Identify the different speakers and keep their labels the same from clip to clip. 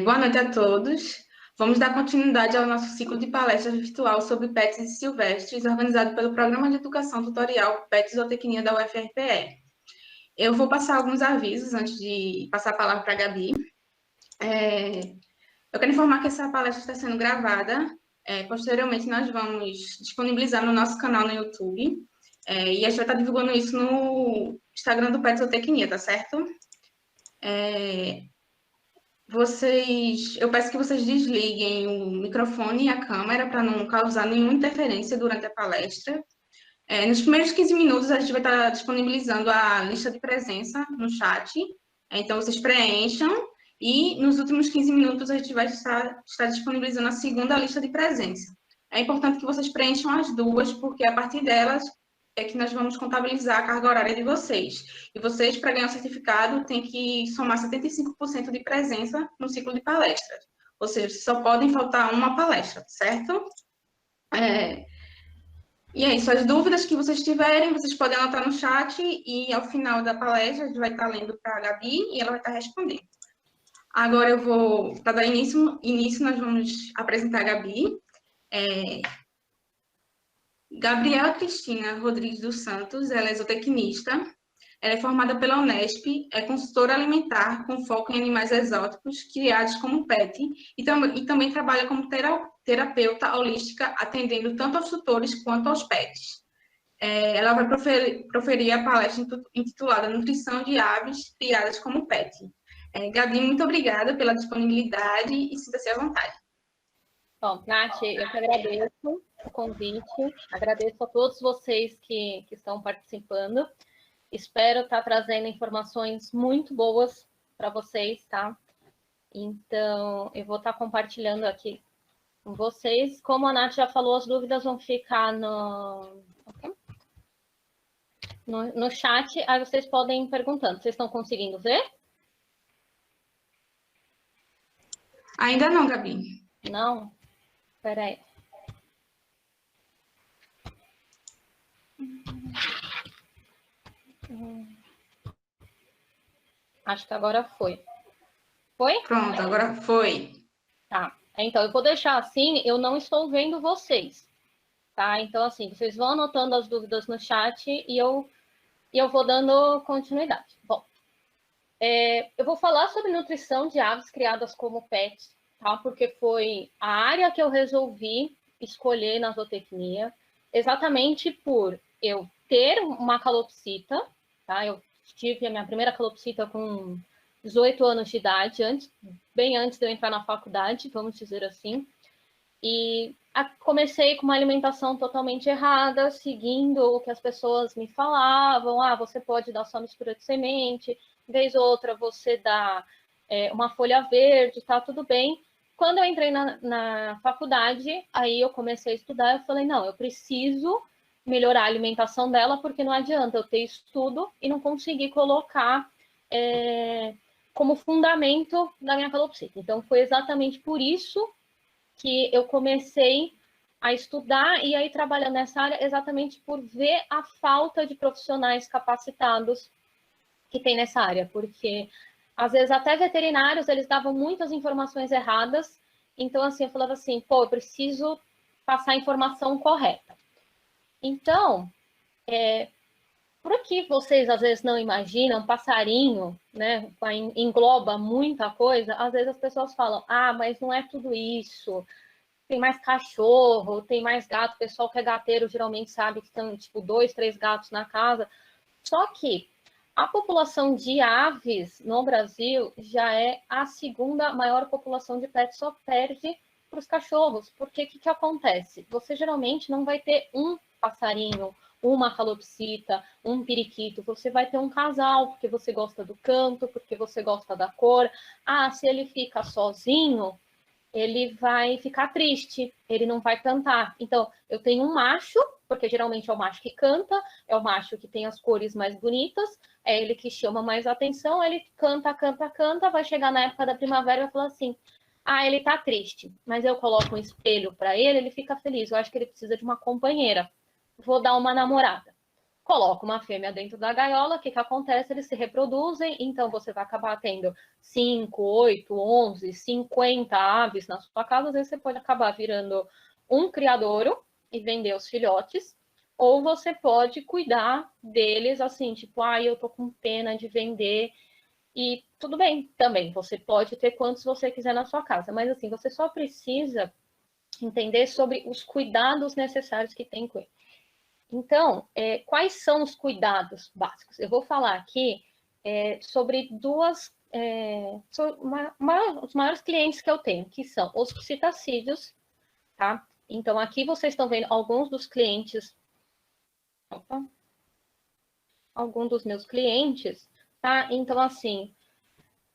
Speaker 1: Boa noite a todos. Vamos dar continuidade ao nosso ciclo de palestras virtual sobre pets silvestres, organizado pelo Programa de Educação Tutorial Pet Zootecnia da UFRPE. Eu vou passar alguns avisos antes de passar a palavra para a Gabi. Eu quero informar que essa palestra está sendo gravada. Posteriormente, nós vamos disponibilizar no nosso canal no YouTube. E a gente vai estar divulgando isso no Instagram do Pet Zootecnia, tá certo? Eu peço que vocês desliguem o microfone e a câmera para não causar nenhuma interferência durante a palestra. Nos primeiros 15 minutos, a gente vai estar disponibilizando a lista de presença no chat. Então, vocês preencham e nos últimos 15 minutos a gente vai estar disponibilizando a segunda lista de presença. É importante que vocês preencham as duas, porque a partir delas é que nós vamos contabilizar a carga horária de vocês. E vocês, para ganhar o certificado, têm que somar 75% de presença no ciclo de palestras. Ou seja, só podem faltar uma palestra, certo? E é isso, as dúvidas que vocês tiverem, vocês podem anotar no chat e ao final da palestra a gente vai estar lendo para a Gabi e ela vai estar respondendo. Agora eu vou, para dar início, nós vamos apresentar a Gabi. Gabriela Cristina Rodrigues dos Santos, ela é zootecnista, ela é formada pela Unesp, é consultora alimentar com foco em animais exóticos criados como pet e também trabalha como terapeuta holística, atendendo tanto aos tutores quanto aos pets. Ela vai proferir a palestra intitulada Nutrição de Aves Criadas como Pet. Gabi, muito obrigada pela disponibilidade e sinta-se à vontade.
Speaker 2: Bom, Nath, eu que agradeço o convite, agradeço a todos vocês que estão participando. Espero estar trazendo informações muito boas para vocês, tá? Então, eu vou estar compartilhando aqui com vocês. Como a Nath já falou, as dúvidas vão ficar no chat, aí vocês podem ir perguntando. Vocês estão conseguindo ver?
Speaker 1: Ainda não, Gabi.
Speaker 2: Não? Espera aí. Acho que agora foi. Foi?
Speaker 1: Pronto, agora foi.
Speaker 2: Tá. Então, eu vou deixar assim, eu não estou vendo vocês. Tá? Então, assim, vocês vão anotando as dúvidas no chat e eu vou dando continuidade. Bom, eu vou falar sobre nutrição de aves criadas como pets, tá? Porque foi a área que eu resolvi escolher na zootecnia, exatamente por eu ter uma calopsita, tá? Eu tive a minha primeira calopsita com 18 anos de idade, bem antes de eu entrar na faculdade, vamos dizer assim. E comecei com uma alimentação totalmente errada, seguindo o que as pessoas me falavam. Você pode dar só mistura de semente, vez ou outra você dá uma folha verde, tá tudo bem. Quando eu entrei na faculdade, aí eu comecei a estudar, eu falei, não, eu preciso melhorar a alimentação dela, porque não adianta eu ter estudo e não conseguir colocar como fundamento da minha calopsita. Então, foi exatamente por isso que eu comecei a estudar e aí trabalhar nessa área exatamente por ver a falta de profissionais capacitados que tem nessa área, porque às vezes até veterinários, eles davam muitas informações erradas, então assim, eu falava assim, eu preciso passar a informação correta. Então, por que vocês às vezes não imaginam, passarinho, né, engloba muita coisa, às vezes as pessoas falam, mas não é tudo isso, tem mais cachorro, tem mais gato, o pessoal que é gateiro geralmente sabe que tem, tipo, 2, 3 gatos na casa, só que a população de aves no Brasil já é a segunda maior população de pets, só perde para os cachorros, porque o que acontece? Você geralmente não vai ter um passarinho, uma calopsita, um periquito, você vai ter um casal, porque você gosta do canto, porque você gosta da cor. Se ele fica sozinho, ele vai ficar triste, ele não vai cantar. Então, eu tenho um macho, porque geralmente é o macho que canta, é o macho que tem as cores mais bonitas, é ele que chama mais atenção, ele canta, canta, canta, vai chegar na época da primavera e vai falar assim, ele tá triste, mas eu coloco um espelho para ele, ele fica feliz, eu acho que ele precisa de uma companheira, vou dar uma namorada. coloca uma fêmea dentro da gaiola, o que acontece? Eles se reproduzem, então você vai acabar tendo 5, 8, 11, 50 aves na sua casa, às vezes você pode acabar virando um criadouro e vender os filhotes, ou você pode cuidar deles assim, tipo, eu tô com pena de vender, e tudo bem também, você pode ter quantos você quiser na sua casa, mas assim, você só precisa entender sobre os cuidados necessários que tem com ele. Então, quais são os cuidados básicos? Eu vou falar aqui sobre os maiores clientes que eu tenho, que são os psitacídeos, tá? Então, aqui vocês estão vendo alguns dos clientes, alguns dos meus clientes, tá? Então, assim,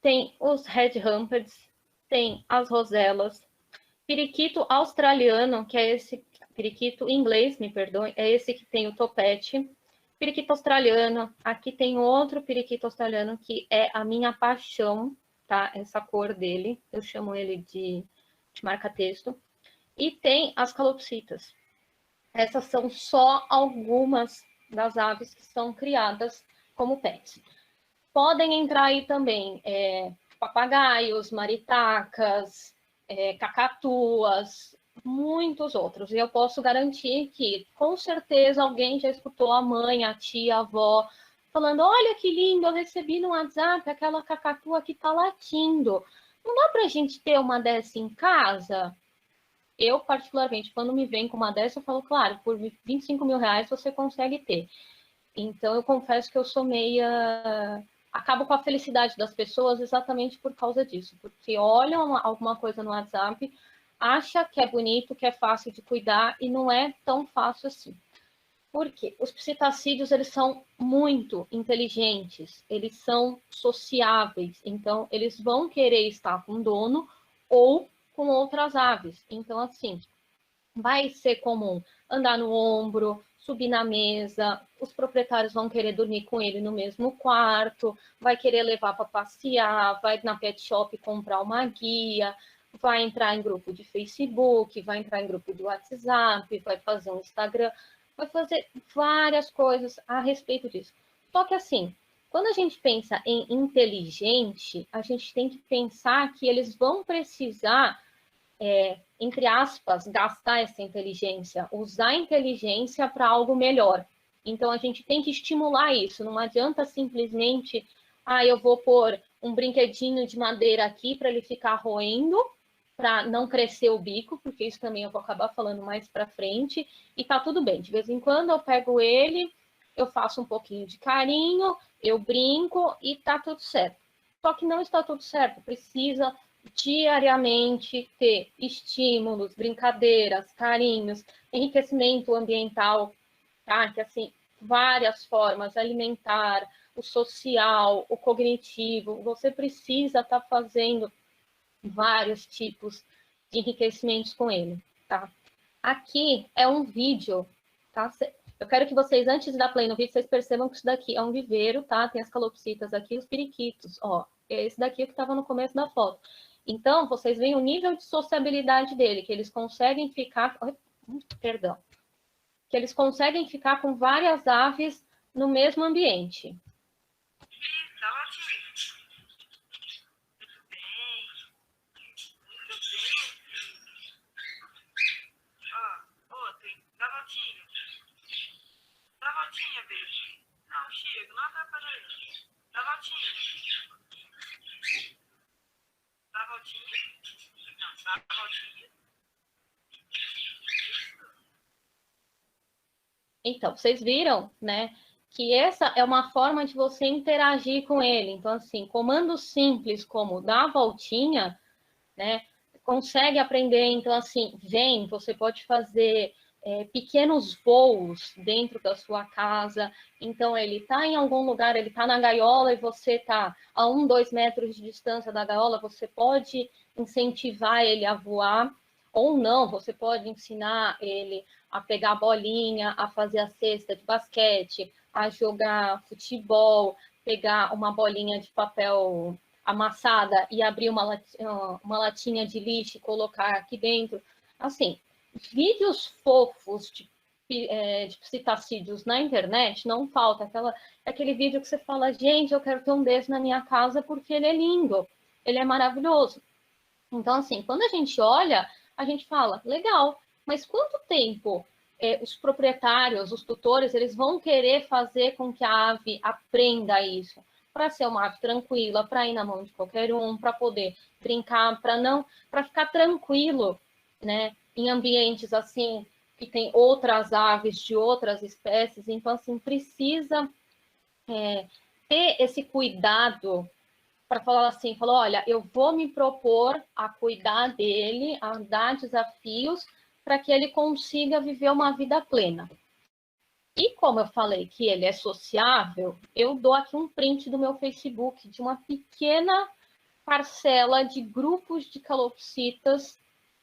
Speaker 2: tem os red rampers, tem as roselas, periquito australiano, que é esse periquito inglês, me perdoe, é esse que tem o topete. Periquito australiano, aqui tem outro periquito australiano que é a minha paixão, tá? Essa cor dele, eu chamo ele de marca-texto. E tem as calopsitas. Essas são só algumas das aves que são criadas como pets. Podem entrar aí também papagaios, maritacas, cacatuas, muitos outros. E eu posso garantir que, com certeza, alguém já escutou a mãe, a tia, a avó, falando: olha que lindo, eu recebi no WhatsApp aquela cacatua que está latindo. Não dá para a gente ter uma dessa em casa? Eu, particularmente, quando me vem com uma dessa, eu falo, claro, por 25 mil reais você consegue ter. Então, eu confesso que eu sou meia... Acabo com a felicidade das pessoas exatamente por causa disso. Porque olham alguma coisa no WhatsApp, acha que é bonito, que é fácil de cuidar, e não é tão fácil assim. Por quê? Os psitacídeos, eles são muito inteligentes, eles são sociáveis, então eles vão querer estar com o dono ou com outras aves. Então, assim, vai ser comum andar no ombro, subir na mesa, os proprietários vão querer dormir com ele no mesmo quarto, vai querer levar para passear, vai na pet shop comprar uma guia, vai entrar em grupo de Facebook, vai entrar em grupo de WhatsApp, vai fazer um Instagram, vai fazer várias coisas a respeito disso. Só que assim, quando a gente pensa em inteligente, a gente tem que pensar que eles vão precisar entre aspas, gastar essa inteligência, usar a inteligência para algo melhor. Então, a gente tem que estimular isso. Não adianta simplesmente, eu vou pôr um brinquedinho de madeira aqui para ele ficar roendo, para não crescer o bico, porque isso também eu vou acabar falando mais para frente, e tá tudo bem. De vez em quando eu pego ele, eu faço um pouquinho de carinho, eu brinco e tá tudo certo. Só que não está tudo certo, precisa diariamente ter estímulos, brincadeiras, carinhos, enriquecimento ambiental, tá? Que assim, várias formas, alimentar, o social, o cognitivo, você precisa estar fazendo vários tipos de enriquecimentos com ele, tá? Aqui é um vídeo, tá? Eu quero que vocês, antes de dar play no vídeo, vocês percebam que isso daqui é um viveiro, tá? Tem as calopsitas aqui, os periquitos, ó. Esse daqui é o que estava no começo da foto. Então, vocês veem o nível de sociabilidade dele, que eles conseguem ficar... Perdão. Que eles conseguem ficar com várias aves no mesmo ambiente.
Speaker 3: Dá voltinha, beijo. Não, Chico, não atrapalha isso. Dá voltinha. Dá voltinha. Não, dá voltinha.
Speaker 2: Então, vocês viram, né, que essa é uma forma de você interagir com ele. Então, assim, comandos simples como dar a voltinha, né, consegue aprender. Então, assim, vem, você pode fazer pequenos voos dentro da sua casa. Então, ele está em algum lugar, ele está na gaiola e você está a 1, 2 metros de distância da gaiola, você pode incentivar ele a voar, ou não, você pode ensinar ele a pegar a bolinha, a fazer a cesta de basquete, a jogar futebol, pegar uma bolinha de papel amassada e abrir uma latinha de lixo e colocar aqui dentro. Assim, vídeos fofos de de psitacídeos na internet, não falta aquele vídeo que você fala, gente, eu quero ter um desse na minha casa porque ele é lindo, ele é maravilhoso. Então, assim, quando a gente olha, a gente fala, legal, mas quanto tempo os proprietários, os tutores, eles vão querer fazer com que a ave aprenda isso? Para ser uma ave tranquila, para ir na mão de qualquer um, para poder brincar, para ficar tranquilo, né? Em ambientes assim, que tem outras aves de outras espécies. Então, assim, precisa ter esse cuidado para falar assim, olha, eu vou me propor a cuidar dele, a dar desafios para que ele consiga viver uma vida plena. E como eu falei que ele é sociável, eu dou aqui um print do meu Facebook de uma pequena parcela de grupos de calopsitas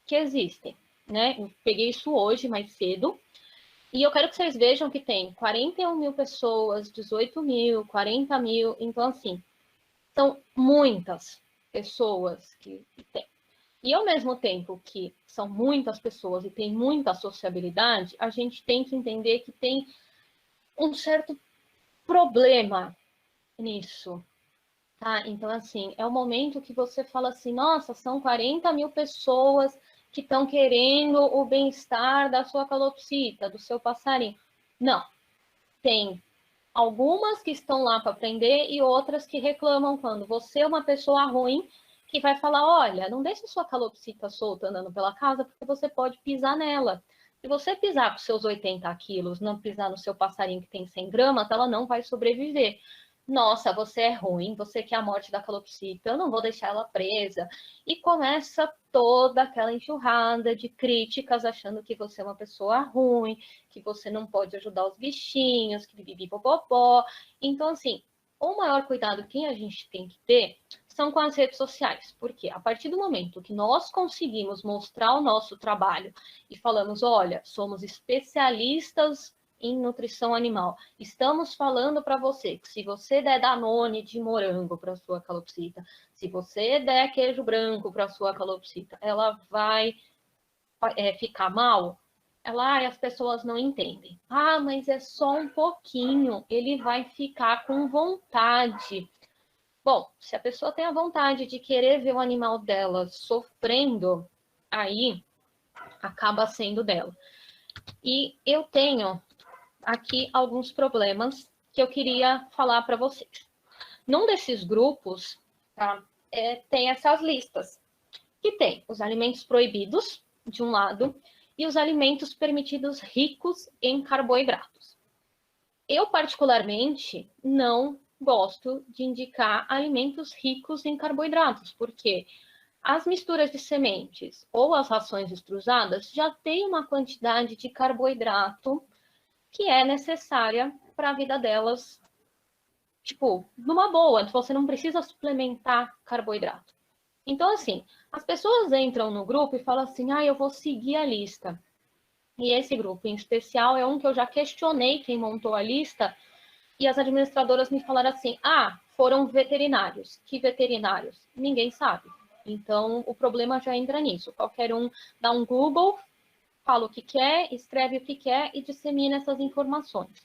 Speaker 2: que existem, né? Eu peguei isso hoje, mais cedo, e eu quero que vocês vejam que tem 41 mil pessoas, 18 mil, 40 mil, então assim, são muitas pessoas que tem. E ao mesmo tempo que são muitas pessoas e tem muita sociabilidade, a gente tem que entender que tem um certo problema nisso, tá? Então, assim, é o momento que você fala assim, nossa, são 40 mil pessoas que estão querendo o bem-estar da sua calopsita, do seu passarinho. Não, tem algumas que estão lá para aprender e outras que reclamam quando você é uma pessoa ruim que vai falar, olha, não deixe sua calopsita solta andando pela casa porque você pode pisar nela. Se você pisar com seus 80 quilos, não pisar no seu passarinho que tem 100 gramas, ela não vai sobreviver. Nossa, você é ruim, você quer a morte da calopsita, eu não vou deixar ela presa. E começa toda aquela enxurrada de críticas, achando que você é uma pessoa ruim, que você não pode ajudar os bichinhos, que bibibobobó. Então, assim, o maior cuidado que a gente tem que ter são com as redes sociais, porque a partir do momento que nós conseguimos mostrar o nosso trabalho e falamos, olha, somos especialistas em nutrição animal, estamos falando para você que se você der Danone de morango para sua calopsita, se você der queijo branco para sua calopsita, ela vai ficar mal? As pessoas não entendem. Ah, mas é só um pouquinho, ele vai ficar com vontade. Bom, se a pessoa tem a vontade de querer ver o animal dela sofrendo, aí acaba sendo dela. E eu tenho aqui alguns problemas que eu queria falar para vocês. Num desses grupos, tá, tem essas listas, que tem os alimentos proibidos, de um lado, e os alimentos permitidos ricos em carboidratos. Eu, particularmente, não gosto de indicar alimentos ricos em carboidratos, porque as misturas de sementes ou as rações extrusadas já têm uma quantidade de carboidrato que é necessária para a vida delas, tipo, numa boa, você não precisa suplementar carboidrato. Então, assim, as pessoas entram no grupo e falam assim, eu vou seguir a lista. E esse grupo em especial é um que eu já questionei quem montou a lista, e as administradoras me falaram assim, foram veterinários. Que veterinários? Ninguém sabe. Então, o problema já entra nisso. Qualquer um dá um Google, fala o que quer, escreve o que quer e dissemina essas informações.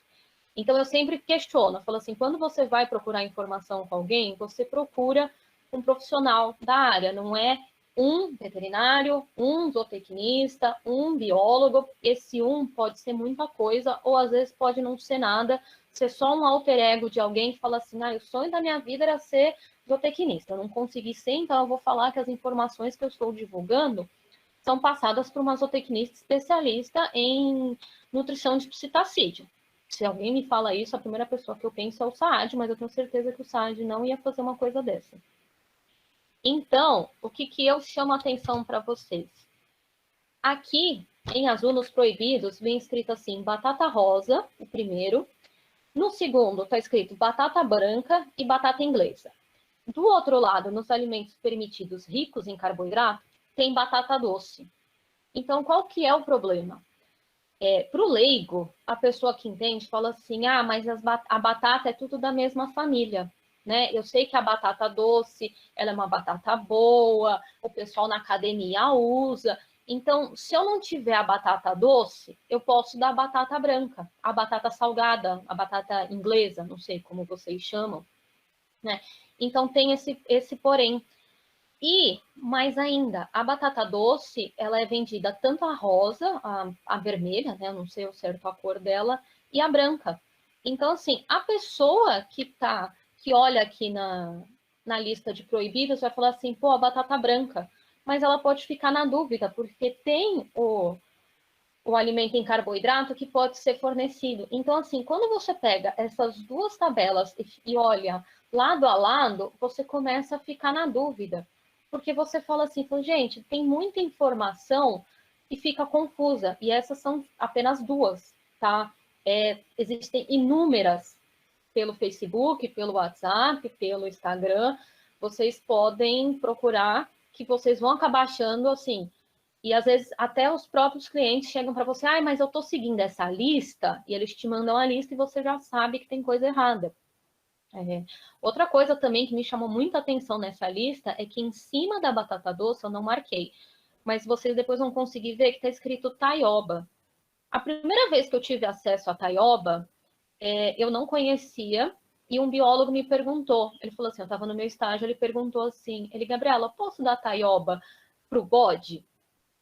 Speaker 2: Então, eu sempre questiono, falo assim, quando você vai procurar informação com alguém, você procura um profissional da área, não é um veterinário, um zootecnista, um biólogo. Esse um pode ser muita coisa, ou às vezes pode não ser nada, ser só um alter ego de alguém que fala assim, o sonho da minha vida era ser zootecnista, eu não consegui ser, então eu vou falar que as informações que eu estou divulgando são passadas por uma zootecnista especialista em nutrição de psitacídeo. Se alguém me fala isso, a primeira pessoa que eu penso é o Saad, mas eu tenho certeza que o Saad não ia fazer uma coisa dessa. Então, o que eu chamo a atenção para vocês? Aqui, em azul, nos proibidos, vem escrito assim, batata rosa, o primeiro. No segundo, está escrito batata branca e batata inglesa. Do outro lado, nos alimentos permitidos ricos em carboidrato, tem batata doce. Então, qual que é o problema? Para o leigo, a pessoa que entende fala assim, mas a batata é tudo da mesma família, né? Eu sei que a batata doce, ela é uma batata boa, o pessoal na academia usa, Então, se eu não tiver a batata doce, eu posso dar a batata branca, a batata salgada, a batata inglesa, não sei como vocês chamam, né? Então, tem esse porém. E, mais ainda, a batata doce, ela é vendida tanto a rosa, a vermelha, né? Eu não sei o certo a cor dela, e a branca. Então, assim, a pessoa que olha aqui na lista de proibidos vai falar assim, pô, a batata branca. Mas ela pode ficar na dúvida, porque tem o alimento em carboidrato que pode ser fornecido. Então, assim, quando você pega essas duas tabelas e olha lado a lado, você começa a ficar na dúvida. Porque você fala assim, gente, tem muita informação e fica confusa. E essas são apenas duas, tá? Existem inúmeras pelo Facebook, pelo WhatsApp, pelo Instagram. Vocês podem procurar que vocês vão acabar achando assim. E às vezes até os próprios clientes chegam para você, mas eu estou seguindo essa lista, e eles te mandam a lista e você já sabe que tem coisa errada. Outra coisa também que me chamou muita atenção nessa lista é que em cima da batata doce eu não marquei, mas vocês depois vão conseguir ver que está escrito taioba. A primeira vez que eu tive acesso a taioba, eu não conhecia, e um biólogo me perguntou, ele falou assim, eu estava no meu estágio, ele perguntou assim, Gabriela, posso dar taioba para o bode?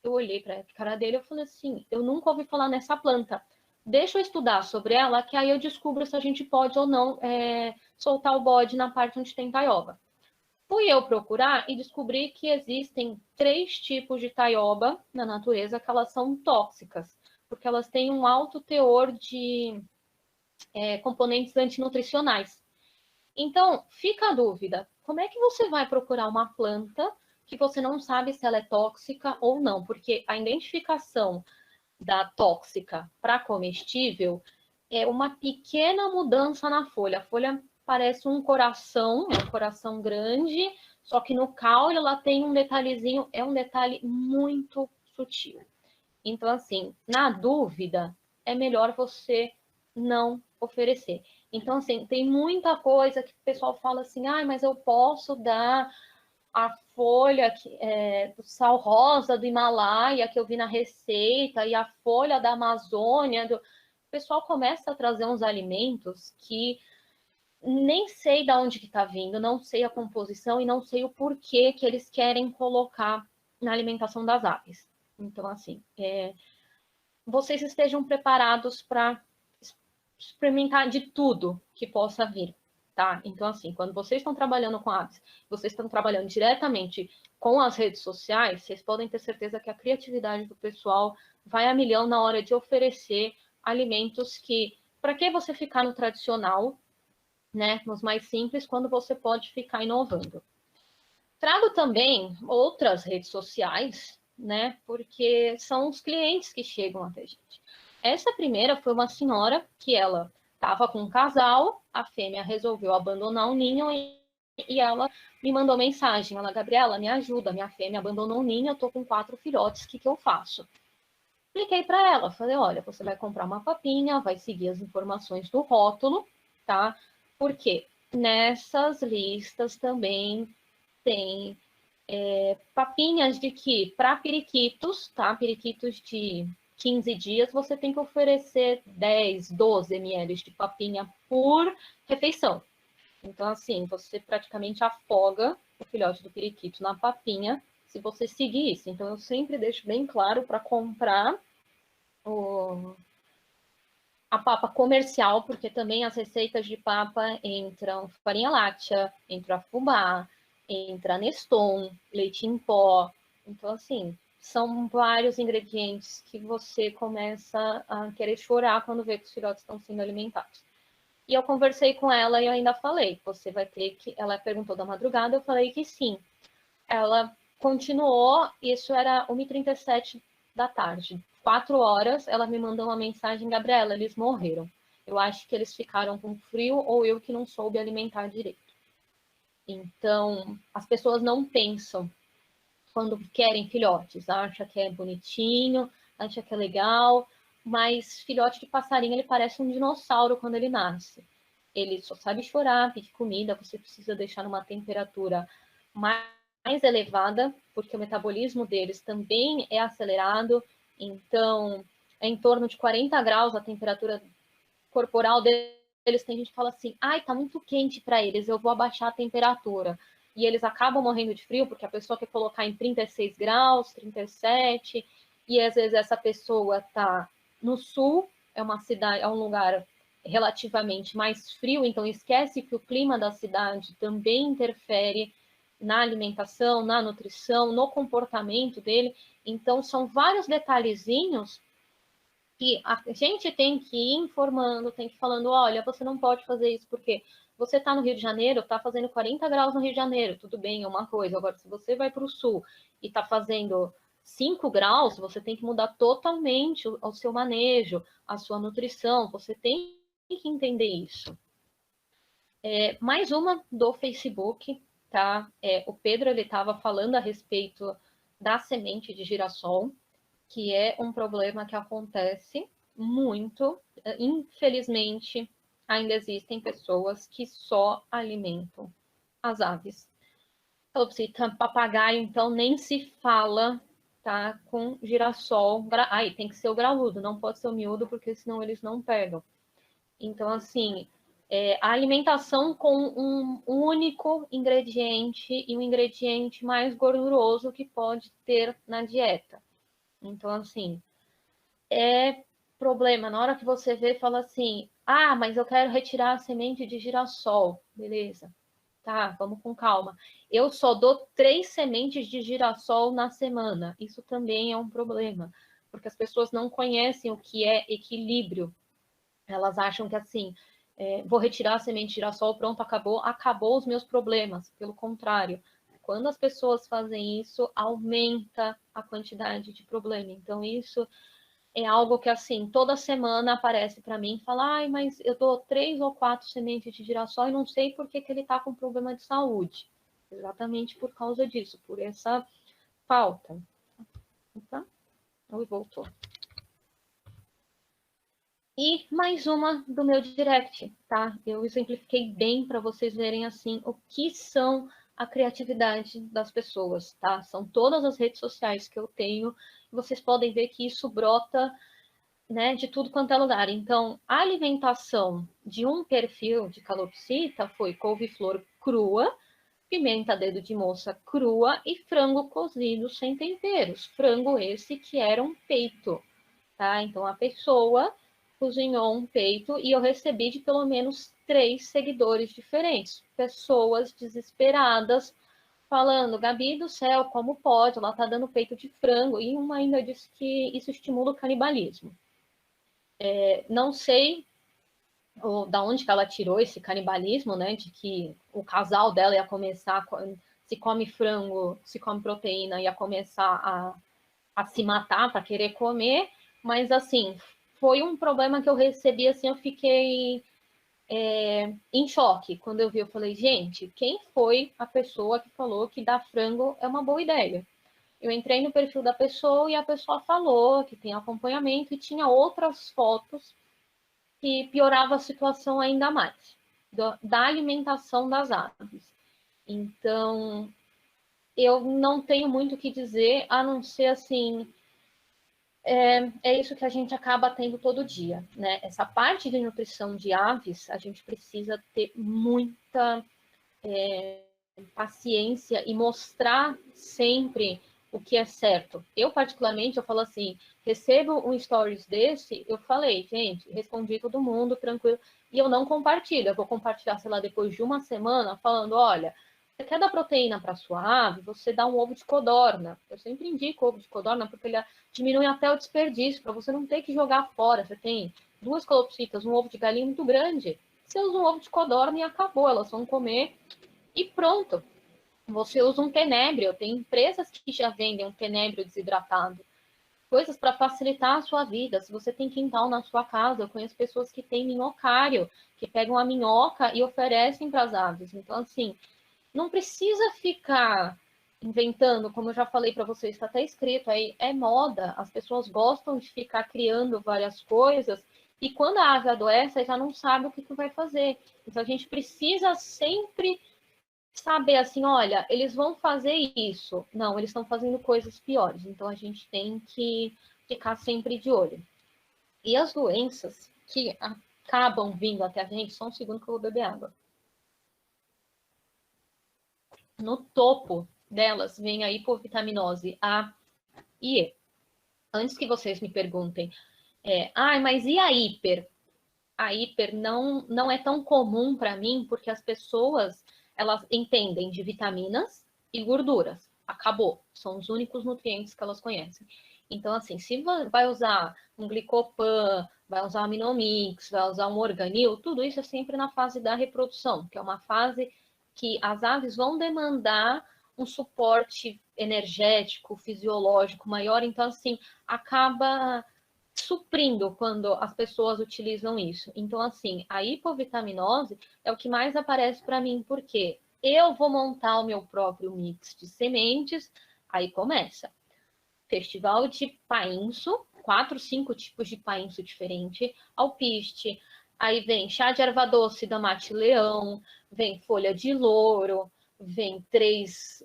Speaker 2: Eu olhei para a cara dele e falei assim, eu nunca ouvi falar nessa planta. Deixa eu estudar sobre ela, que aí eu descubro se a gente pode ou não soltar o bode na parte onde tem taioba. Fui eu procurar e descobri que existem 3 tipos de taioba na natureza que elas são tóxicas, porque elas têm um alto teor de componentes antinutricionais. Então, fica a dúvida, como é que você vai procurar uma planta que você não sabe se ela é tóxica ou não? Porque a identificação da tóxica para comestível é uma pequena mudança na folha. A folha parece um coração grande, só que no caule ela tem um detalhezinho, é um detalhe muito sutil. Então, assim, na dúvida, é melhor você não oferecer. Então, assim, tem muita coisa que o pessoal fala assim, mas eu posso dar a folha do sal rosa do Himalaia que eu vi na receita e a folha da Amazônia. O pessoal começa a trazer uns alimentos que nem sei de onde que está vindo, não sei a composição e não sei o porquê que eles querem colocar na alimentação das aves. Então, assim, vocês estejam preparados para experimentar de tudo que possa vir, tá? Então, assim, quando vocês estão trabalhando com aves, vocês estão trabalhando diretamente com as redes sociais, vocês podem ter certeza que a criatividade do pessoal vai a milhão na hora de oferecer alimentos que, para que você ficar no tradicional, né, nos mais simples, quando você pode ficar inovando. Trago também outras redes sociais, né, porque são os clientes que chegam até a gente. Essa primeira foi uma senhora que ela estava com um casal, a fêmea resolveu abandonar o ninho e ela me mandou mensagem. Ela, Gabriela, me ajuda, minha fêmea abandonou o ninho, eu tô com 4 filhotes, o que eu faço? Expliquei para ela, falei, olha, você vai comprar uma papinha, vai seguir as informações do rótulo, tá? Porque nessas listas também tem papinhas de que para periquitos, tá? Periquitos de 15 dias, você tem que oferecer 10, 12 ml de papinha por refeição. Então, assim, você praticamente afoga o filhote do periquito na papinha se você seguir isso. Então, eu sempre deixo bem claro para comprar a papa comercial, porque também as receitas de papa entram farinha láctea, entra fubá, entra Neston, leite em pó. Então, assim, são vários ingredientes que você começa a querer chorar quando vê que os filhotes estão sendo alimentados. E eu conversei com ela e eu ainda falei, você vai ter que... Ela perguntou da madrugada, eu falei que sim. Ela continuou, isso era 1h37 da tarde. 4 horas, ela me mandou uma mensagem, Gabriela, eles morreram. Eu acho que eles ficaram com frio ou eu que não soube alimentar direito. Então, as pessoas não pensam quando querem filhotes, acha que é bonitinho, acha que é legal, mas filhote de passarinho, ele parece um dinossauro quando ele nasce. Ele só sabe chorar, pedir comida, você precisa deixar numa temperatura mais mais elevada, porque o metabolismo deles também é acelerado, então é em torno de 40 graus a temperatura corporal deles. Tem gente que fala assim, ai, tá muito quente para eles, eu vou abaixar a temperatura. E eles acabam morrendo de frio, porque a pessoa quer colocar em 36 graus, 37, e às vezes essa pessoa tá no sul, é uma cidade, é um lugar relativamente mais frio, então esquece que o clima da cidade também interfere na alimentação, na nutrição, no comportamento dele. Então, são vários detalhezinhos que a gente tem que ir informando, tem que ir falando, olha, você não pode fazer isso porque você está no Rio de Janeiro, está fazendo 40 graus no Rio de Janeiro, tudo bem, é uma coisa. Agora, se você vai para o sul e está fazendo 5 graus, você tem que mudar totalmente o seu manejo, a sua nutrição, você tem que entender isso. Mais uma do Facebook, tá? O Pedro, ele estava falando a respeito da semente de girassol, que é um problema que acontece muito. Infelizmente, ainda existem pessoas que só alimentam as aves. Calopsita, papagaio, então, nem se fala, tá? Com girassol. Aí tem que ser o graúdo, não pode ser o miúdo, porque senão eles não pegam. Então, assim, a alimentação com um único ingrediente e um ingrediente mais gorduroso que pode ter na dieta. Então, assim, é problema. Na hora que você vê, fala assim, ah, mas eu quero retirar a semente de girassol. Beleza. Tá, vamos com calma. Eu só dou 3 sementes de girassol na semana. Isso também é um problema, porque as pessoas não conhecem o que é equilíbrio. Elas acham que assim, vou retirar a semente de girassol, pronto, acabou os meus problemas. Pelo contrário, quando as pessoas fazem isso, aumenta a quantidade de problema. Então, isso é algo que, assim, toda semana aparece para mim e fala, ai, mas eu dou 3 ou 4 sementes de girassol e não sei por que ele está com problema de saúde. Exatamente por causa disso, por essa falta. Opa, oi, voltou. E mais uma do meu direct, tá? Eu exemplifiquei bem para vocês verem, assim, o que são a criatividade das pessoas, tá? São todas as redes sociais que eu tenho. Vocês podem ver que isso brota, né, de tudo quanto é lugar. Então, a alimentação de um perfil de calopsita foi couve-flor crua, pimenta dedo de moça crua e frango cozido sem temperos. Frango esse que era um peito, tá? Então, a pessoa cozinhou um peito e eu recebi de pelo menos 3 seguidores diferentes. Pessoas desesperadas falando, Gabi do céu, como pode? Ela tá dando peito de frango. E uma ainda disse que isso estimula o canibalismo. Não sei da onde que ela tirou esse canibalismo, né? De que o casal dela ia começar, se come frango, se come proteína, ia começar a se matar para querer comer. Mas, assim, foi um problema que eu recebi, assim, eu fiquei em choque. Quando eu vi, eu falei, gente, quem foi a pessoa que falou que dar frango é uma boa ideia? Eu entrei no perfil da pessoa e a pessoa falou que tem acompanhamento e tinha outras fotos que piorava a situação ainda mais da alimentação das aves. Então, eu não tenho muito o que dizer, a não ser assim, é isso que a gente acaba tendo todo dia, né? Essa parte de nutrição de aves, a gente precisa ter muita paciência e mostrar sempre o que é certo. Eu, particularmente, eu falo assim, recebo um stories desse, eu falei, gente, respondi todo mundo, tranquilo, e eu não compartilho, eu vou compartilhar, sei lá, depois de uma semana, falando, olha, você quer dar proteína para sua ave, você dá um ovo de codorna. Eu sempre indico ovo de codorna, porque ele diminui até o desperdício, para você não ter que jogar fora. Você tem 2 calopsitas, um ovo de galinha muito grande, você usa um ovo de codorna e acabou, elas vão comer e pronto. Você usa um tenébrio, tem empresas que já vendem um tenébrio desidratado. Coisas para facilitar a sua vida. Se você tem quintal na sua casa, eu conheço pessoas que têm minhocário, que pegam a minhoca e oferecem para as aves. Então, assim, não precisa ficar inventando, como eu já falei para vocês, está até escrito aí, é moda. As pessoas gostam de ficar criando várias coisas e quando a ave adoece, já não sabe o que vai fazer. Então, a gente precisa sempre saber assim, olha, eles vão fazer isso. Não, eles estão fazendo coisas piores. Então a gente tem que ficar sempre de olho. E as doenças que acabam vindo até a gente, só um segundo que eu vou beber água. No topo delas vem a hipovitaminose A e E. Antes que vocês me perguntem, mas e a hiper? A hiper não é tão comum para mim, porque as pessoas, elas entendem de vitaminas e gorduras. Acabou. São os únicos nutrientes que elas conhecem. Então, assim, se vai usar um glicopan, vai usar um aminomix, vai usar um organil, tudo isso é sempre na fase da reprodução, que é uma fase que as aves vão demandar um suporte energético, fisiológico maior. Então, assim, acaba suprindo quando as pessoas utilizam isso. Então, assim, a hipovitaminose é o que mais aparece para mim, porque eu vou montar o meu próprio mix de sementes, aí começa. Festival de painço, 4, 5 tipos de painço diferente, alpiste, aí vem chá de erva doce da Mate Leão, vem folha de louro, vem 3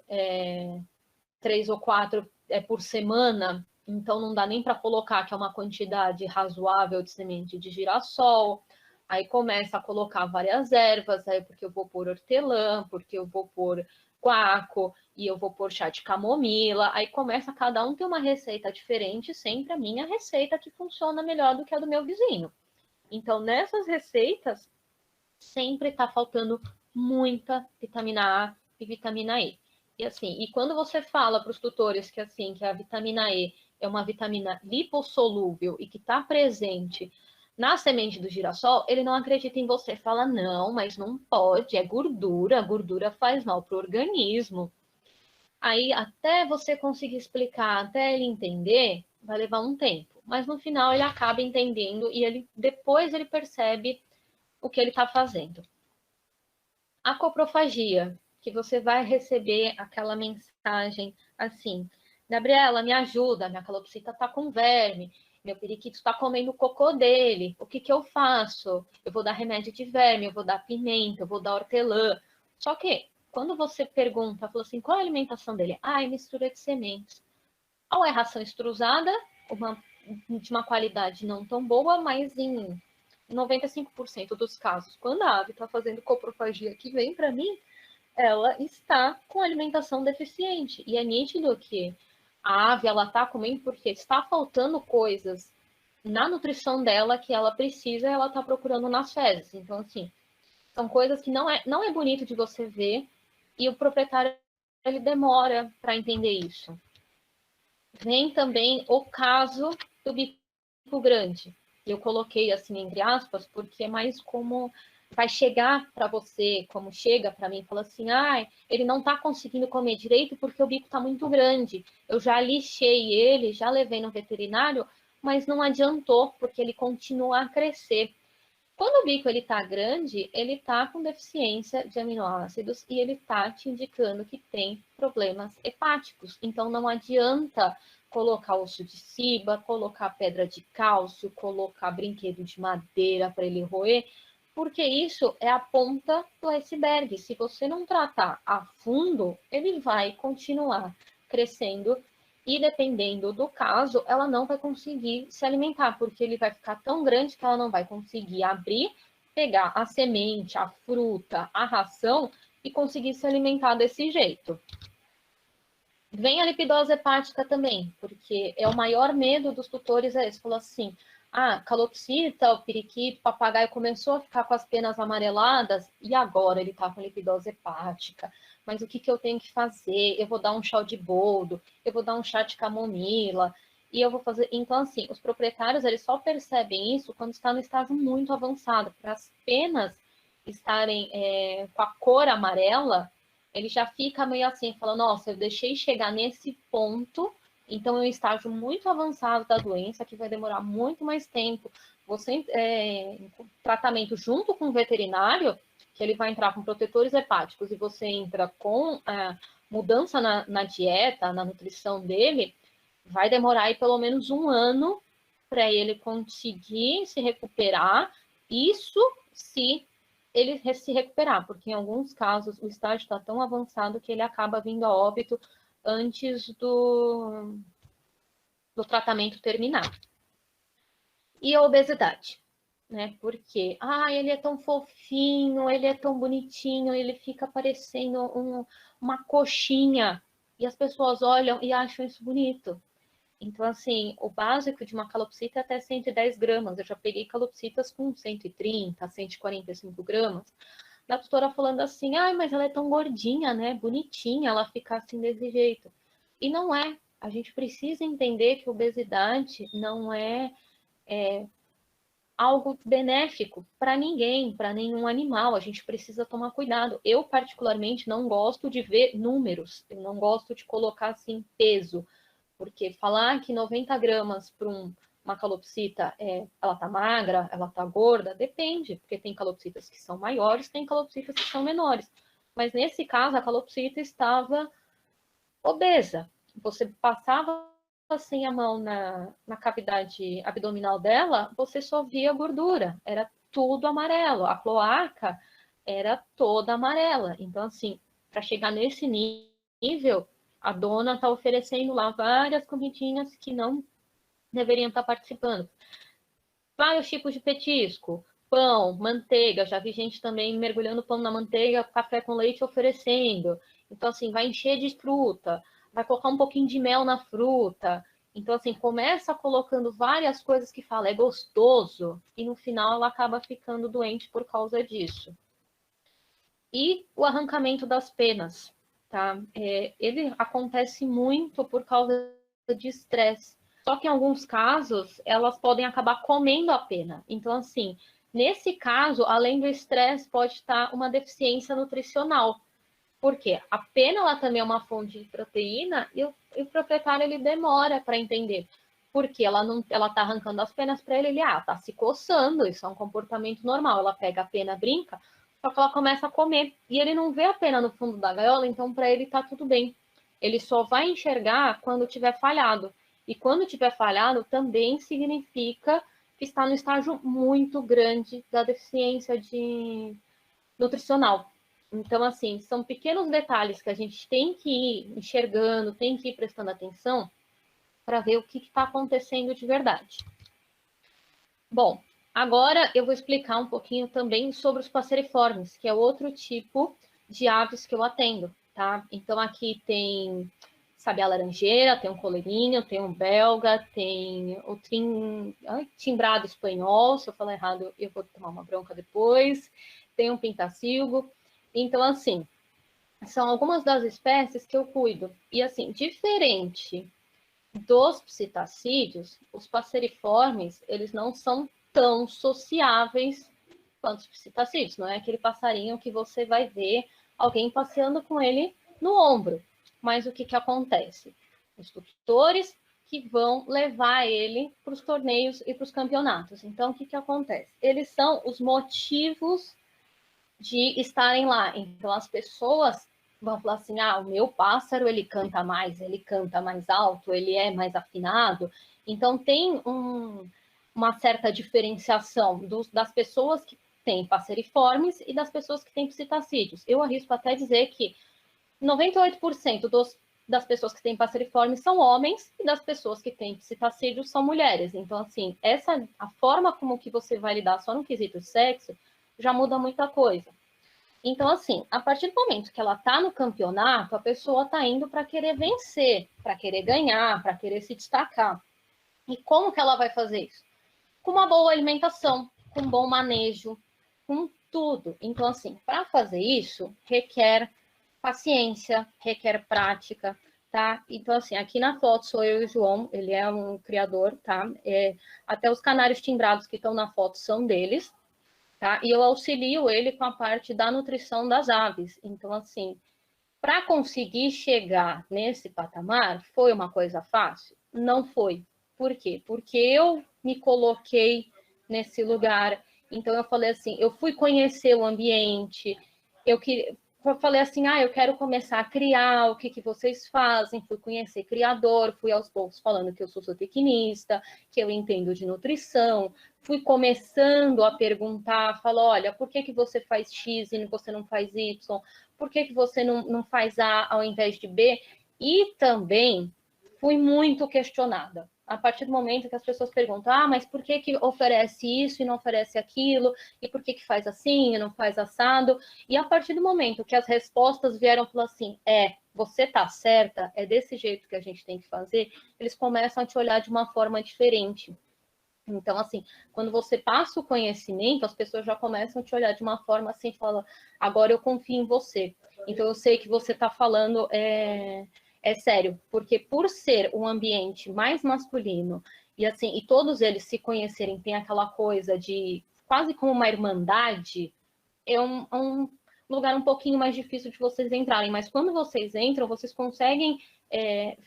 Speaker 2: ou 4 por semana, então não dá nem para colocar que é uma quantidade razoável de semente de girassol. Aí começa a colocar várias ervas, aí porque eu vou pôr hortelã, porque eu vou pôr guaco, e eu vou pôr chá de camomila. Aí começa, cada um ter uma receita diferente, sempre a minha receita que funciona melhor do que a do meu vizinho. Então, nessas receitas, sempre está faltando muita vitamina A e vitamina E. E assim, e quando você fala para os tutores que assim, que a vitamina E é uma vitamina lipossolúvel e que está presente na semente do girassol, ele não acredita em você. Fala, não, mas não pode, é gordura, a gordura faz mal para o organismo. Aí, até você conseguir explicar, até ele entender, vai levar um tempo. Mas no final ele acaba entendendo e depois ele percebe o que ele está fazendo. A coprofagia, que você vai receber aquela mensagem assim: Gabriela, me ajuda, minha calopsita está com verme, meu periquito está comendo o cocô dele, o que eu faço? Eu vou dar remédio de verme, eu vou dar pimenta, eu vou dar hortelã. Só que, quando você pergunta, fala assim, qual é a alimentação dele? É mistura de sementes. Ou é ração extrusada, de uma qualidade não tão boa, mas em 95% dos casos, quando a ave está fazendo coprofagia que vem para mim, ela está com alimentação deficiente. E é nítido que a ave ela está comendo porque está faltando coisas na nutrição dela que ela precisa e ela está procurando nas fezes. Então, assim, são coisas que não é bonito de você ver e o proprietário ele demora para entender isso. Vem também o caso do bico grande. Eu coloquei assim entre aspas, porque é mais como vai chegar para você, como chega para mim, fala assim, ele não está conseguindo comer direito porque o bico está muito grande. Eu já lixei ele, já levei no veterinário, mas não adiantou, porque ele continua a crescer. Quando o bico ele está grande, ele está com deficiência de aminoácidos e ele está te indicando que tem problemas hepáticos. Então não adianta colocar osso de ciba, colocar pedra de cálcio, colocar brinquedo de madeira para ele roer, porque isso é a ponta do iceberg. Se você não tratar a fundo, ele vai continuar crescendo e dependendo do caso, ela não vai conseguir se alimentar, porque ele vai ficar tão grande que ela não vai conseguir abrir, pegar a semente, a fruta, a ração e conseguir se alimentar desse jeito. Vem a lipidose hepática também, porque é o maior medo dos tutores é esse. Falou assim, calopsita, o periquito, o papagaio começou a ficar com as penas amareladas e agora ele está com lipidose hepática. Mas o que eu tenho que fazer? Eu vou dar um chá de boldo, eu vou dar um chá de camomila, e eu vou fazer... Então, assim, os proprietários, eles só percebem isso quando está no estágio muito avançado, para as penas estarem com a cor amarela, ele já fica meio assim, falando, nossa, eu deixei chegar nesse ponto, então é um estágio muito avançado da doença, que vai demorar muito mais tempo. Você, tratamento junto com o veterinário, que ele vai entrar com protetores hepáticos e você entra com mudança na dieta, na nutrição dele, vai demorar aí pelo menos 1 ano para ele conseguir se recuperar. Isso se ele se recuperar, porque em alguns casos o estágio está tão avançado que ele acaba vindo a óbito antes do tratamento terminar. E a obesidade, né? Porque, ele é tão fofinho, ele é tão bonitinho, ele fica parecendo uma coxinha, e as pessoas olham e acham isso bonito. Então, assim, o básico de uma calopsita é até 110 gramas. Eu já peguei calopsitas com 130, 145 gramas. Da tutora falando assim, mas ela é tão gordinha, né? Bonitinha, ela fica assim desse jeito. E não é. A gente precisa entender que obesidade não é algo benéfico para ninguém, para nenhum animal. A gente precisa tomar cuidado. Eu, particularmente, não gosto de ver números. Eu não gosto de colocar, assim, peso. Porque falar que 90 gramas para uma calopsita, ela tá magra, ela tá gorda, depende. Porque tem calopsitas que são maiores, tem calopsitas que são menores. Mas nesse caso, a calopsita estava obesa. Você passava assim a mão na cavidade abdominal dela, você só via gordura. Era tudo amarelo. A cloaca era toda amarela. Então, assim, para chegar nesse nível, a dona está oferecendo lá várias comidinhas que não deveriam estar participando. Vários tipos de petisco, pão, manteiga. Já vi gente também mergulhando pão na manteiga, café com leite oferecendo. Então, assim, vai encher de fruta, vai colocar um pouquinho de mel na fruta. Então, assim, começa colocando várias coisas que fala, é gostoso, e no final ela acaba ficando doente por causa disso. E o arrancamento das penas, tá? Ele acontece muito por causa de estresse. Só que em alguns casos, elas podem acabar comendo a pena. Então, assim, nesse caso, além do estresse, pode estar uma deficiência nutricional. Porque a pena ela também é uma fonte de proteína e o proprietário ele demora para entender. Porque ela está arrancando as penas para ele, está se coçando, isso é um comportamento normal. Ela pega a pena, brinca, só que ela começa a comer. E ele não vê a pena no fundo da gaiola, então para ele está tudo bem. Ele só vai enxergar quando tiver falhado. E quando tiver falhado, também significa que está no estágio muito grande da deficiência nutricional. Então, assim, são pequenos detalhes que a gente tem que ir enxergando, tem que ir prestando atenção para ver o que está acontecendo de verdade. Bom, agora eu vou explicar um pouquinho também sobre os passeriformes, que é outro tipo de aves que eu atendo, tá? Então, aqui tem sabiá laranjeira, tem um coleirinho, tem um belga, tem o timbrado espanhol, se eu falar errado eu vou tomar uma bronca depois, tem um pintacilgo. Então, assim, são algumas das espécies que eu cuido. E, assim, diferente dos psitacídeos, os passeriformes, eles não são tão sociáveis quanto os psitacídeos. Não é aquele passarinho que você vai ver alguém passeando com ele no ombro. Mas o que acontece? Os tutores que vão levar ele para os torneios e para os campeonatos. Então, o que acontece? Eles são os motivos de estarem lá. Então, as pessoas vão falar assim, o meu pássaro, ele canta mais alto, ele é mais afinado. Então, tem uma certa diferenciação das pessoas que têm passeriformes e das pessoas que têm psitacídeos. Eu arrisco até dizer que 98% das pessoas que têm passeriformes são homens e das pessoas que têm psitacídeos são mulheres. Então, assim, a forma como que você vai lidar só no quesito de sexo já muda muita coisa. Então, assim, a partir do momento que ela está no campeonato, a pessoa está indo para querer vencer, para querer ganhar, para querer se destacar. E como que ela vai fazer isso? Com uma boa alimentação, com um bom manejo, com tudo. Então, assim, para fazer isso, requer paciência, requer prática, tá? Então, assim, aqui na foto sou eu e o João, ele é um criador, tá? Até os canários timbrados que estão na foto são deles. Tá? E eu auxilio ele com a parte da nutrição das aves. Então, assim, para conseguir chegar nesse patamar, foi uma coisa fácil? Não foi. Por quê? Porque eu me coloquei nesse lugar. Então, eu falei assim, eu fui conhecer o ambiente, eu falei assim, eu quero começar a criar, o que vocês fazem, fui conhecer criador, fui aos poucos falando que eu sou zootecnista, que eu entendo de nutrição, fui começando a perguntar, falo, olha, por que você faz X e você não faz Y? Por que você não faz A ao invés de B? E também fui muito questionada. A partir do momento que as pessoas perguntam, mas por que oferece isso e não oferece aquilo? E por que faz assim e não faz assado? E a partir do momento que as respostas vieram falar assim, você tá certa, é desse jeito que a gente tem que fazer, eles começam a te olhar de uma forma diferente. Então, assim, quando você passa o conhecimento, as pessoas já começam a te olhar de uma forma assim, fala, agora eu confio em você. Então, eu sei que você está falando é sério, porque por ser um ambiente mais masculino e assim, e todos eles se conhecerem, tem aquela coisa de quase como uma irmandade, é um lugar um pouquinho mais difícil de vocês entrarem. Mas quando vocês entram, vocês conseguem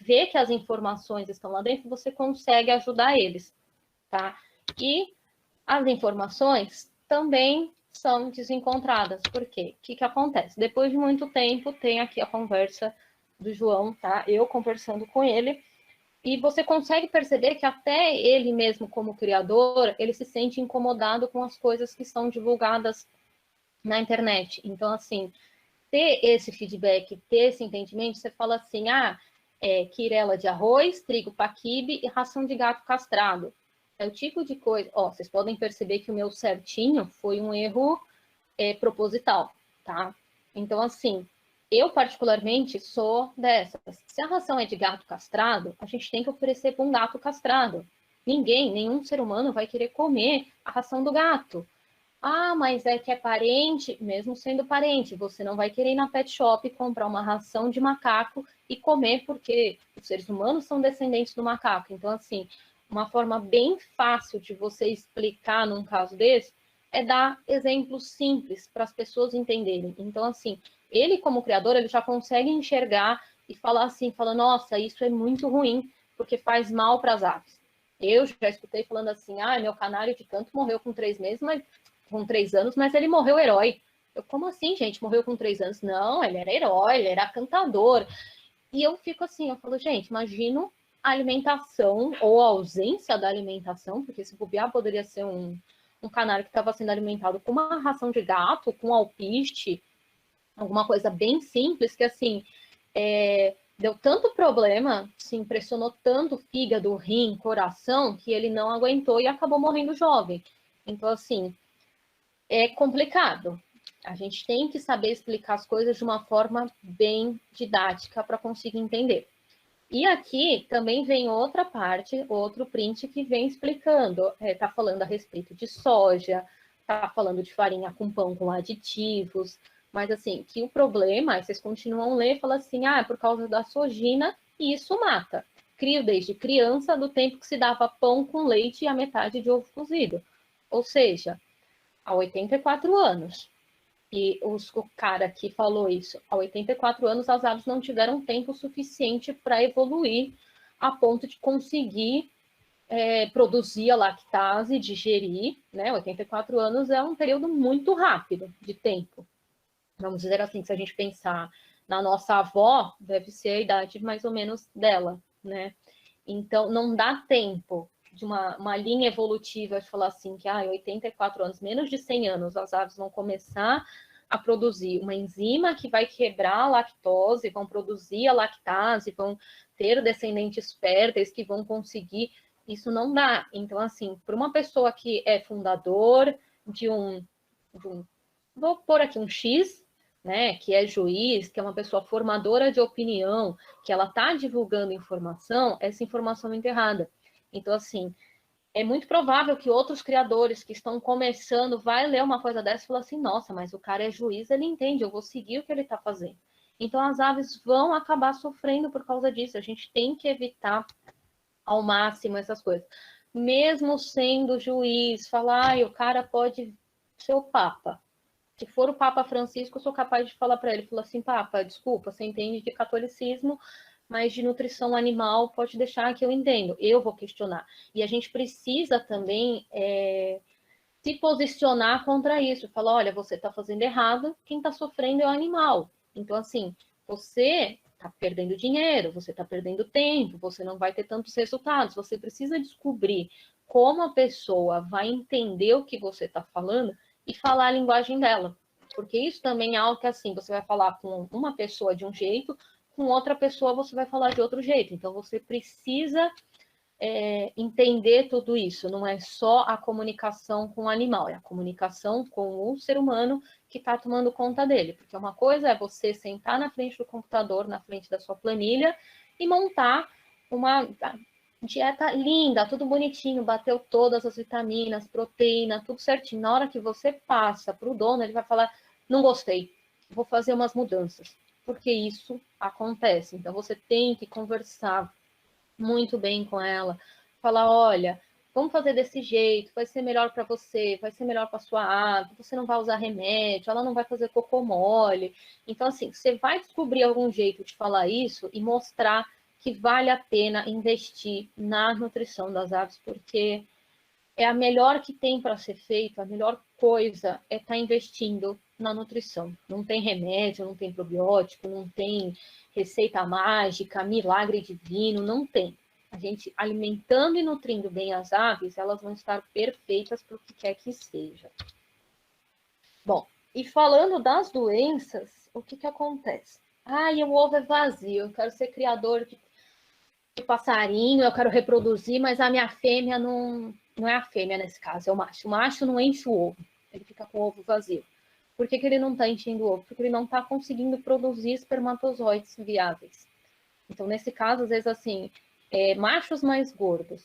Speaker 2: ver que as informações estão lá dentro, você consegue ajudar eles, tá? E as informações também são desencontradas. Por quê? O que acontece? Depois de muito tempo, tem aqui a conversa do João, tá? Eu conversando com ele, e você consegue perceber que até ele mesmo, como criador, ele se sente incomodado com as coisas que são divulgadas na internet. Então, assim, ter esse feedback, ter esse entendimento, você fala assim, quirela de arroz, trigo paquibe e ração de gato castrado. É o tipo de coisa... vocês podem perceber que o meu certinho foi um erro proposital, tá? Então, assim, eu particularmente sou dessas. Se a ração é de gato castrado, a gente tem que oferecer para um gato castrado. Nenhum ser humano vai querer comer a ração do gato. Mas é que é parente, mesmo sendo parente, você não vai querer ir na pet shop comprar uma ração de macaco e comer, porque os seres humanos são descendentes do macaco. Então, assim, uma forma bem fácil de você explicar num caso desse é dar exemplos simples para as pessoas entenderem. Então, assim, ele como criador, ele já consegue enxergar e falar assim, nossa, isso é muito ruim, porque faz mal para as aves. Eu já escutei falando assim, meu canário de canto morreu com 3 meses, mas com 3 anos, mas ele morreu herói. Eu, como assim, gente? Morreu com 3 anos? Não, ele era herói, ele era cantador. E eu fico assim, eu falo, gente, imagino a alimentação ou a ausência da alimentação, porque se bobear poderia ser um canário que estava sendo alimentado com uma ração de gato, com alpiste, alguma coisa bem simples, que assim, deu tanto problema, se impressionou tanto o fígado, rim, coração, que ele não aguentou e acabou morrendo jovem. Então, assim, é complicado. A gente tem que saber explicar as coisas de uma forma bem didática para conseguir entender. E aqui também vem outra parte, outro print que vem explicando. Está falando a respeito de soja, está falando de farinha com pão com aditivos, mas assim, que o problema, vocês continuam a ler, fala assim, é por causa da sojina e isso mata. Crio desde criança, do tempo que se dava pão com leite e a metade de ovo cozido. Ou seja, há 84 anos. E o cara que falou isso, há 84 anos, as aves não tiveram tempo suficiente para evoluir a ponto de conseguir produzir a lactase, digerir, né? 84 anos é um período muito rápido de tempo. Vamos dizer assim, se a gente pensar na nossa avó, deve ser a idade mais ou menos dela, né? Então, não dá tempo de uma linha evolutiva de falar assim que 84 anos, menos de 100 anos, as aves vão começar a produzir uma enzima que vai quebrar a lactose, vão produzir a lactase, vão ter descendentes férteis que vão conseguir. Isso não dá. Então, assim, para uma pessoa que é fundador de um vou pôr aqui um X, né, que é juiz, que é uma pessoa formadora de opinião, que ela está divulgando informação, essa informação é enterrada. Então, assim, é muito provável que outros criadores que estão começando vai ler uma coisa dessa e falar assim, nossa, mas o cara é juiz, ele entende, eu vou seguir o que ele está fazendo. Então, as aves vão acabar sofrendo por causa disso. A gente tem que evitar ao máximo essas coisas. Mesmo sendo juiz, falar, o cara pode ser o papa. Se for o Papa Francisco, eu sou capaz de falar para ele, falar assim, Papa, desculpa, você entende de catolicismo, mas de nutrição animal pode deixar que eu entendo. Eu vou questionar. E a gente precisa também se posicionar contra isso, falar, olha, você está fazendo errado, quem está sofrendo é o animal. Então, assim, você está perdendo dinheiro, você está perdendo tempo, você não vai ter tantos resultados, você precisa descobrir como a pessoa vai entender o que você está falando e falar a linguagem dela. Porque isso também é algo que, assim, você vai falar com uma pessoa de um jeito, com outra pessoa você vai falar de outro jeito. Então, você precisa entender tudo isso. Não é só a comunicação com o animal, é a comunicação com o ser humano que está tomando conta dele. Porque uma coisa é você sentar na frente do computador, na frente da sua planilha, e montar uma dieta linda, tudo bonitinho, bateu todas as vitaminas, proteína, tudo certinho. Na hora que você passa para o dono, ele vai falar, não gostei, vou fazer umas mudanças. Porque isso acontece. Então, você tem que conversar muito bem com ela, falar, olha, vamos fazer desse jeito, vai ser melhor para você, vai ser melhor para sua ave, você não vai usar remédio, ela não vai fazer cocô mole. Então, assim, você vai descobrir algum jeito de falar isso e mostrar que vale a pena investir na nutrição das aves, porque é a melhor que tem para ser feito, a melhor coisa é estar investindo na nutrição. Não tem remédio, não tem probiótico, não tem receita mágica, milagre divino, não tem. A gente alimentando e nutrindo bem as aves, elas vão estar perfeitas para o que quer que seja. Bom, e falando das doenças, o que que acontece? Ah, e o ovo é vazio, eu quero ser criador de passarinho, eu quero reproduzir, mas a minha fêmea não é a fêmea nesse caso, é o macho. O macho não enche o ovo, ele fica com o ovo vazio. Por que ele não está enchendo o ovo? Porque ele não está conseguindo produzir espermatozoides viáveis. Então, nesse caso, às vezes, assim, machos mais gordos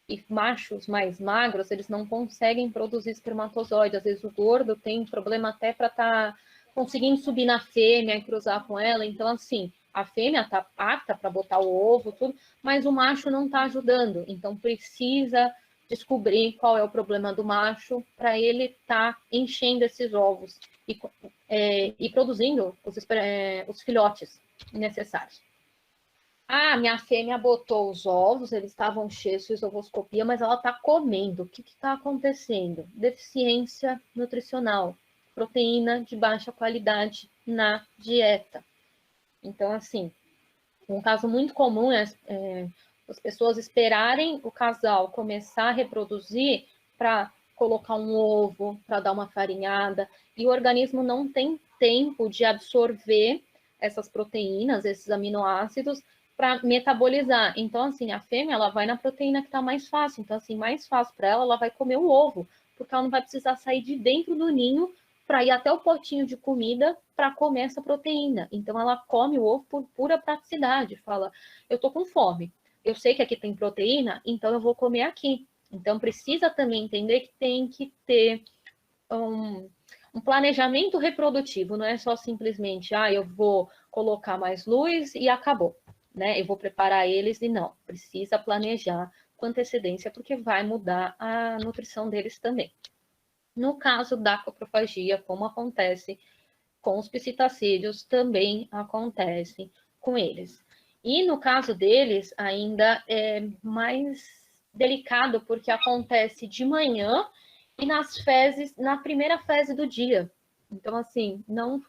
Speaker 2: e machos mais magros, eles não conseguem produzir espermatozoide. Às vezes, o gordo tem problema até para estar conseguindo subir na fêmea e cruzar com ela. Então, assim, a fêmea está apta para botar o ovo, tudo, mas o macho não está ajudando. Então, precisa descobrir qual é o problema do macho para ele estar enchendo esses ovos e produzindo os filhotes necessários. Ah, minha fêmea botou os ovos, eles estavam cheios de ovoscopia, mas ela está comendo. O que está acontecendo? Deficiência nutricional, proteína de baixa qualidade na dieta. Então, assim, um caso muito comum é as pessoas esperarem o casal começar a reproduzir para colocar um ovo, para dar uma farinhada, e o organismo não tem tempo de absorver essas proteínas, esses aminoácidos, para metabolizar. Então, assim, a fêmea, ela vai na proteína que está mais fácil. Então, assim, mais fácil para ela vai comer o ovo, porque ela não vai precisar sair de dentro do ninho para ir até o potinho de comida para comer essa proteína. Então, ela come o ovo por pura praticidade. Fala, eu tô com fome, eu sei que aqui tem proteína, então eu vou comer aqui. Então, precisa também entender que tem que ter um planejamento reprodutivo, não é só simplesmente, eu vou colocar mais luz e acabou, né? Eu vou preparar eles e não, precisa planejar com antecedência, porque vai mudar a nutrição deles também. No caso da coprofagia, como acontece com os psitacídeos, também acontece com eles. E no caso deles, ainda é mais delicado, porque acontece de manhã e nas fezes, na primeira feze do dia. Então, assim, não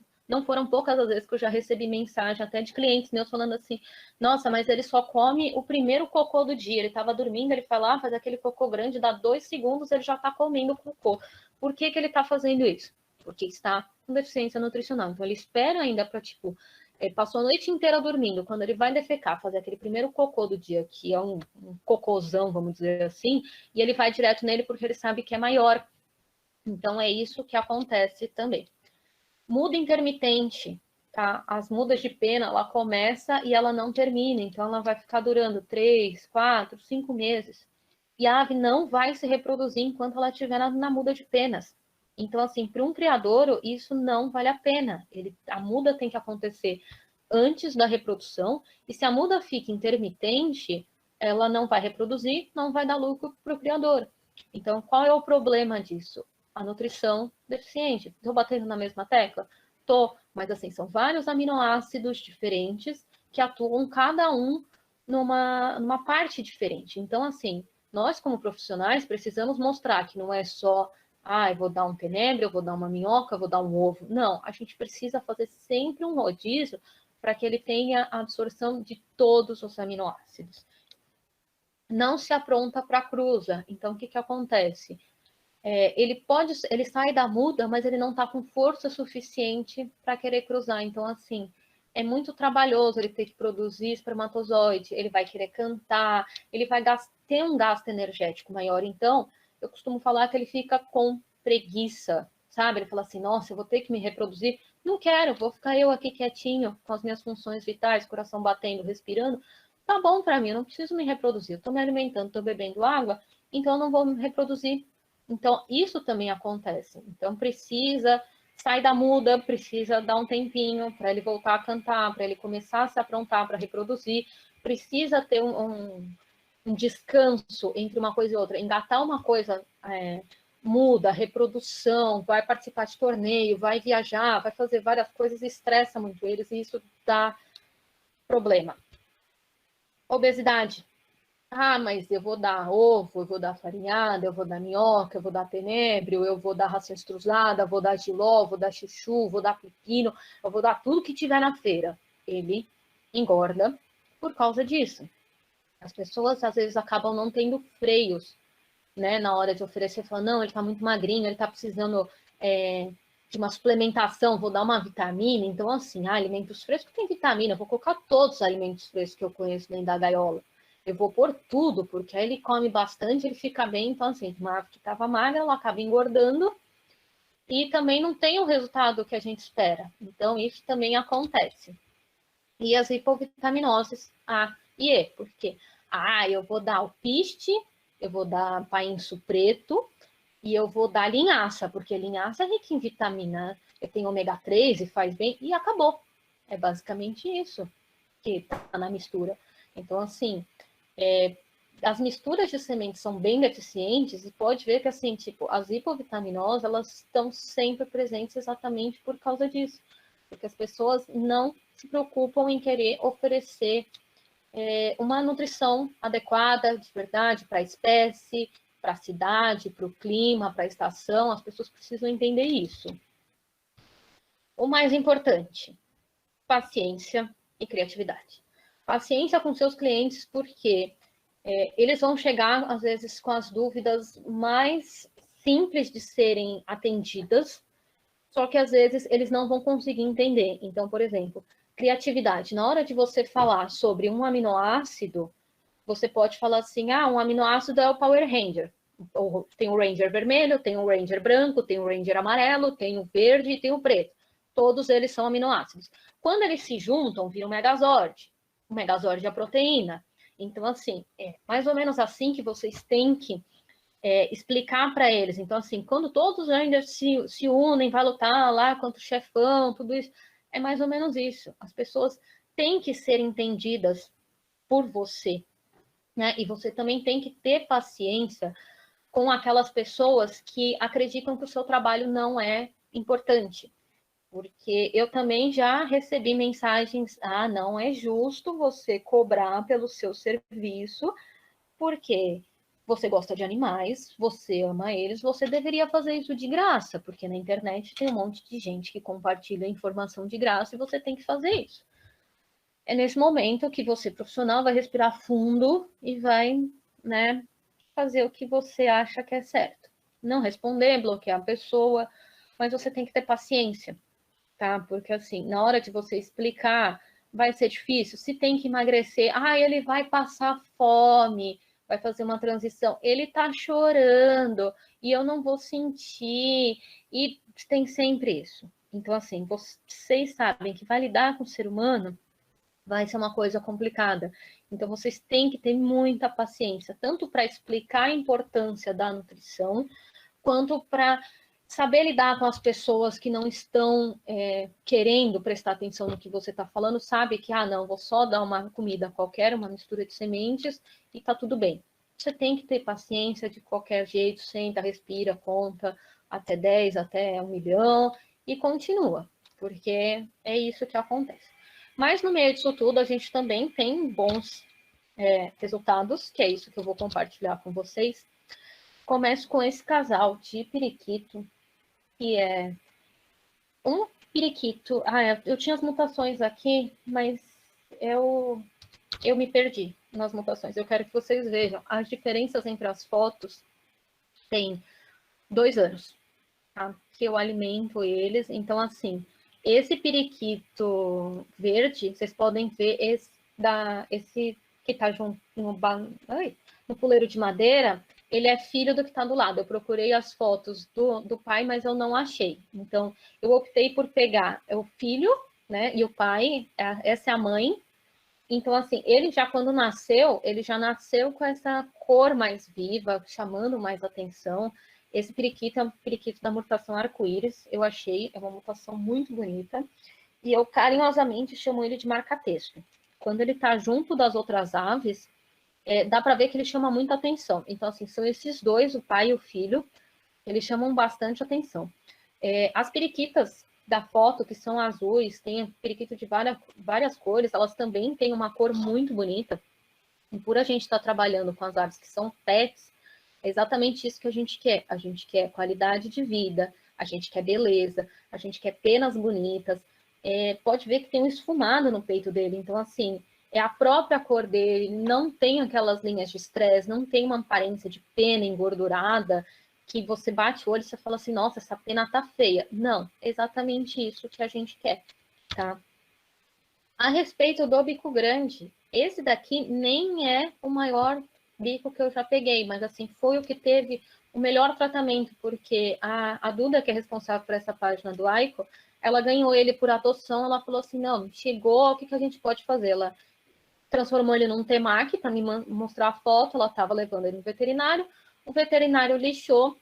Speaker 2: foram poucas as vezes que eu já recebi mensagem até de clientes meus falando assim, nossa, mas ele só come o primeiro cocô do dia. Ele estava dormindo, ele foi lá, faz aquele cocô grande, dá 2 segundos, ele já está comendo o cocô. Por que ele está fazendo isso? Porque está com deficiência nutricional. Então, ele espera ainda para, tipo, passou a noite inteira dormindo. Quando ele vai defecar, fazer aquele primeiro cocô do dia, que é um cocôzão, vamos dizer assim, e ele vai direto nele porque ele sabe que é maior. Então, é isso que acontece também. Muda intermitente, tá? As mudas de pena, ela começa e ela não termina. Então, ela vai ficar durando 3, 4, 5 meses. E a ave não vai se reproduzir enquanto ela estiver na muda de penas. Então, assim, para um criadouro, isso não vale a pena. A muda tem que acontecer antes da reprodução, e se a muda fica intermitente, ela não vai reproduzir, não vai dar lucro para o criador. Então, qual é o problema disso? A nutrição deficiente. Estou batendo na mesma tecla? Estou, mas assim, são vários aminoácidos diferentes que atuam cada um numa parte diferente. Então, assim, nós como profissionais precisamos mostrar que não é só Ah, eu vou dar um tenebre, eu vou dar uma minhoca, eu vou dar um ovo. Não, a gente precisa fazer sempre um rodízio para que ele tenha a absorção de todos os aminoácidos. Não se apronta para cruza. Então, o que que acontece? Ele sai da muda, mas ele não está com força suficiente para querer cruzar. Então, assim, é muito trabalhoso ele ter que produzir espermatozoide, ele vai querer cantar, ele vai ter um gasto energético maior. Então, eu costumo falar que ele fica com preguiça, sabe? Ele fala assim, nossa, eu vou ter que me reproduzir. Não quero, vou ficar eu aqui quietinho, com as minhas funções vitais, coração batendo, respirando. Tá bom para mim, eu não preciso me reproduzir. Eu tô me alimentando, tô bebendo água, então eu não vou me reproduzir. Então, isso também acontece. Então, precisa sair da muda, precisa dar um tempinho para ele voltar a cantar, para ele começar a se aprontar para reproduzir. Precisa ter um descanso entre uma coisa e outra. Engatar uma coisa muda, reprodução, vai participar de torneio, vai viajar, vai fazer várias coisas, estressa muito eles e isso dá problema. Obesidade. Ah, mas eu vou dar ovo, eu vou dar farinhada, eu vou dar minhoca, eu vou dar tenebro, eu vou dar ração estruzada, vou dar jiló, vou dar chuchu, vou dar pepino, eu vou dar tudo que tiver na feira. Ele engorda por causa disso. As pessoas, às vezes, acabam não tendo freios, né, na hora de oferecer. Falam, não, ele tá muito magrinho, ele tá precisando de uma suplementação, vou dar uma vitamina. Então, assim, alimentos frescos tem vitamina, eu vou colocar todos os alimentos frescos que eu conheço dentro da gaiola. Eu vou pôr tudo, porque aí ele come bastante, ele fica bem. Então, assim, uma ave que estava magra, ela acaba engordando e também não tem o resultado que a gente espera. Então, isso também acontece. E as hipovitaminoses A e E, porque eu vou dar alpiste, eu vou dar painço preto e eu vou dar linhaça, porque linhaça é rica em vitamina, tem ômega 3 e faz bem, e acabou. É basicamente isso que está na mistura. Então, assim, as misturas de sementes são bem deficientes e pode ver que, assim, tipo, as hipovitaminosas, elas estão sempre presentes exatamente por causa disso. Porque as pessoas não se preocupam em querer oferecer uma nutrição adequada, de verdade, para a espécie, para a cidade, para o clima, para a estação. As pessoas precisam entender isso. O mais importante, paciência e criatividade. Paciência com seus clientes, porque eles vão chegar, às vezes, com as dúvidas mais simples de serem atendidas, só que, às vezes, eles não vão conseguir entender. Então, por exemplo, criatividade. Na hora de você falar sobre um aminoácido, você pode falar assim, um aminoácido é o Power Ranger. Tem o Ranger vermelho, tem o Ranger branco, tem o Ranger amarelo, tem o verde e tem o preto. Todos eles são aminoácidos. Quando eles se juntam, vira um Megazord. O Megazord é a proteína. Então, assim, é mais ou menos assim que vocês têm que explicar para eles. Então, assim, quando todos os Rangers se unem, vai lutar lá contra o chefão, tudo isso, é mais ou menos isso. As pessoas têm que ser entendidas por você, né? E você também tem que ter paciência com aquelas pessoas que acreditam que o seu trabalho não é importante. Porque eu também já recebi mensagens, não é justo você cobrar pelo seu serviço, porque você gosta de animais, você ama eles, você deveria fazer isso de graça, porque na internet tem um monte de gente que compartilha informação de graça e você tem que fazer isso. É nesse momento que você, profissional, vai respirar fundo e vai, né, fazer o que você acha que é certo. Não responder, bloquear a pessoa, mas você tem que ter paciência, tá? Porque assim, na hora de você explicar, vai ser difícil. Se tem que emagrecer, ele vai passar fome, vai fazer uma transição. Ele tá chorando e eu não vou sentir. E tem sempre isso. Então, assim, vocês sabem que vai lidar com o ser humano vai ser uma coisa complicada. Então, vocês têm que ter muita paciência, tanto para explicar a importância da nutrição, quanto para saber lidar com as pessoas que não estão querendo prestar atenção no que você está falando, sabe que, não, vou só dar uma comida qualquer, uma mistura de sementes e tá tudo bem. Você tem que ter paciência de qualquer jeito, senta, respira, conta até 10, até 1 milhão e continua, porque é isso que acontece. Mas no meio disso tudo, a gente também tem bons resultados, que é isso que eu vou compartilhar com vocês. Começo com esse casal de periquito, que é um periquito. Eu tinha as mutações aqui, mas eu me perdi nas mutações. Eu quero que vocês vejam as diferenças entre as fotos. Tem 2 anos, tá? Que eu alimento eles. Então, assim, esse periquito verde, vocês podem ver esse que tá junto no puleiro de madeira, ele é filho do que está do lado. Eu procurei as fotos do pai, mas eu não achei. Então, eu optei por pegar o filho, né, e o pai, essa é a mãe. Então, assim, ele já quando nasceu, ele já nasceu com essa cor mais viva, chamando mais atenção. Esse periquito é um periquito da mutação arco-íris, eu achei, é uma mutação muito bonita. E eu carinhosamente chamo ele de marca-texto. Quando ele está junto das outras aves, dá para ver que ele chama muita atenção. Então, assim, são esses dois, o pai e o filho, eles chamam bastante atenção. As periquitas da foto, que são azuis, tem periquito de várias cores, elas também têm uma cor muito bonita. E por a gente estar trabalhando com as aves que são pets, é exatamente isso que a gente quer. A gente quer qualidade de vida, a gente quer beleza, a gente quer penas bonitas. Pode ver que tem um esfumado no peito dele. Então, assim, é a própria cor dele, não tem aquelas linhas de estresse, não tem uma aparência de pena engordurada, que você bate o olho e você fala assim, nossa, essa pena tá feia. Não, é exatamente isso que a gente quer, tá? A respeito do bico grande, esse daqui nem é o maior bico que eu já peguei, mas assim, foi o que teve o melhor tratamento, porque a Duda, que é responsável por essa página do Aiko, ela ganhou ele por adoção, ela falou assim, não, chegou, o que a gente pode fazer? Ela transformou ele num temaki para me mostrar a foto, ela estava levando ele no veterinário, o veterinário lixou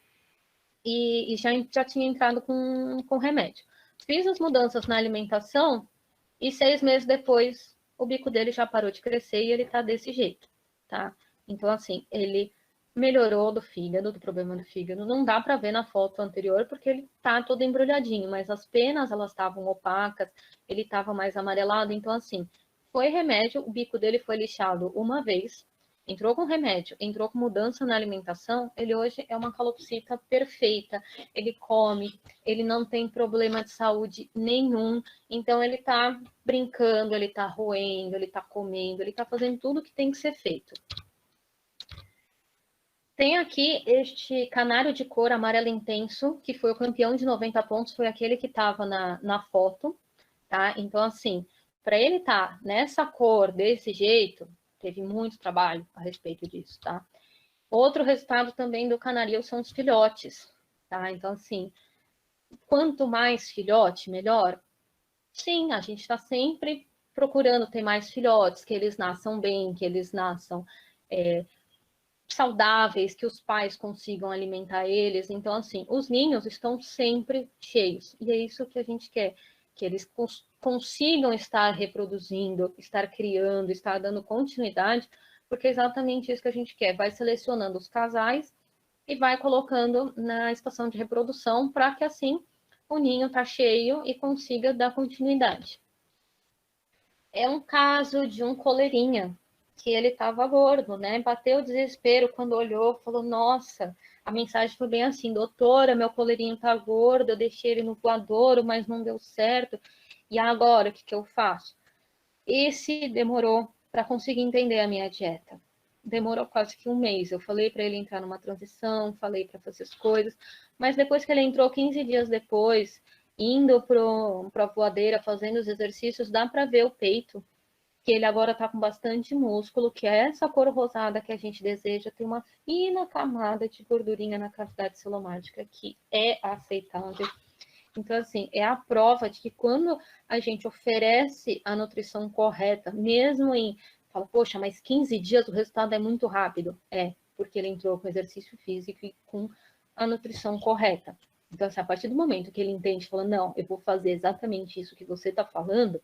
Speaker 2: e já tinha entrado com remédio. Fiz as mudanças na alimentação e 6 meses depois o bico dele já parou de crescer e ele tá desse jeito, tá? Então, assim, ele melhorou do fígado, do problema do fígado. Não dá para ver na foto anterior porque ele tá todo embrulhadinho, mas as penas elas estavam opacas, ele estava mais amarelado. Então, assim, foi remédio, o bico dele foi lixado uma vez, entrou com remédio, entrou com mudança na alimentação, ele hoje é uma calopsita perfeita, ele come, ele não tem problema de saúde nenhum, então ele tá brincando, ele tá roendo, ele tá comendo, ele tá fazendo tudo que tem que ser feito. Tem aqui este canário de cor amarelo intenso, que foi o campeão de 90 pontos, foi aquele que estava na foto, tá? Então, assim, para ele estar nessa cor, desse jeito, teve muito trabalho a respeito disso, tá? Outro resultado também do canaril são os filhotes, tá? Então, assim, quanto mais filhote, melhor. Sim, a gente está sempre procurando ter mais filhotes, que eles nasçam bem, que eles nasçam saudáveis, que os pais consigam alimentar eles. Então, assim, os ninhos estão sempre cheios. E é isso que a gente quer, que eles consigam estar reproduzindo, estar criando, estar dando continuidade, porque é exatamente isso que a gente quer. Vai selecionando os casais e vai colocando na estação de reprodução para que, assim, o ninho está cheio e consiga dar continuidade. É um caso de um coleirinha, que ele estava gordo, né? Bateu o desespero quando olhou, falou, nossa, a mensagem foi bem assim, doutora, meu coleirinho tá gordo, eu deixei ele no voadouro, mas não deu certo, e agora, o que eu faço? Esse demorou para conseguir entender a minha dieta. Demorou quase que um mês. Eu falei para ele entrar numa transição, falei para fazer as coisas, mas depois que ele entrou 15 dias depois, indo para a voadeira, fazendo os exercícios, dá para ver o peito, que ele agora está com bastante músculo, que é essa cor rosada que a gente deseja, tem uma fina camada de gordurinha na cavidade celomática, que é aceitável. Então, assim, é a prova de que quando a gente oferece a nutrição correta, mesmo fala, poxa, mas 15 dias o resultado é muito rápido. Porque ele entrou com exercício físico e com a nutrição correta. Então, assim, a partir do momento que ele entende, fala, não, eu vou fazer exatamente isso que você está falando,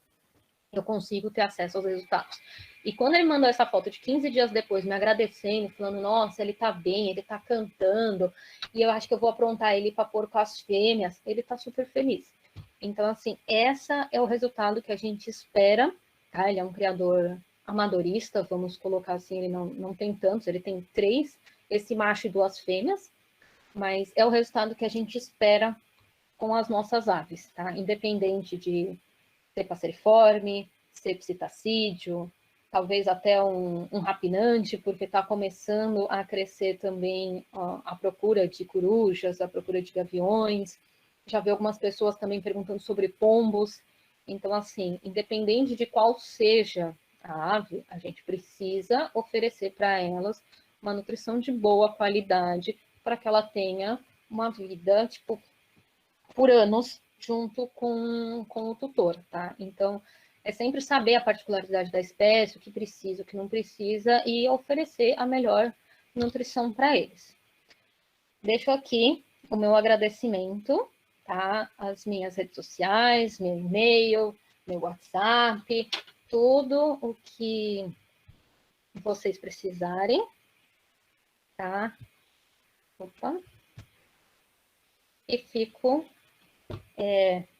Speaker 2: eu consigo ter acesso aos resultados. E quando ele mandou essa foto de 15 dias depois, me agradecendo, falando, nossa, ele tá bem, ele tá cantando, e eu acho que eu vou aprontar ele para pôr com as fêmeas, ele tá super feliz. Então, assim, essa é o resultado que a gente espera, tá? Ele é um criador amadorista, vamos colocar assim, ele não tem tantos, ele tem 3 esse macho e 2 fêmeas, mas é o resultado que a gente espera com as nossas aves, tá? Independente de ser passeriforme, ser psitacídeo, talvez até um rapinante, porque está começando a crescer também a procura de corujas, a procura de gaviões. Já vi algumas pessoas também perguntando sobre pombos. Então, assim, independente de qual seja a ave, a gente precisa oferecer para elas uma nutrição de boa qualidade para que ela tenha uma vida, tipo, por anos junto com o tutor, tá? Então, é sempre saber a particularidade da espécie, o que precisa, o que não precisa, e oferecer a melhor nutrição para eles. Deixo aqui o meu agradecimento, tá? As minhas redes sociais, meu e-mail, meu WhatsApp, tudo o que vocês precisarem, tá? Opa. E fico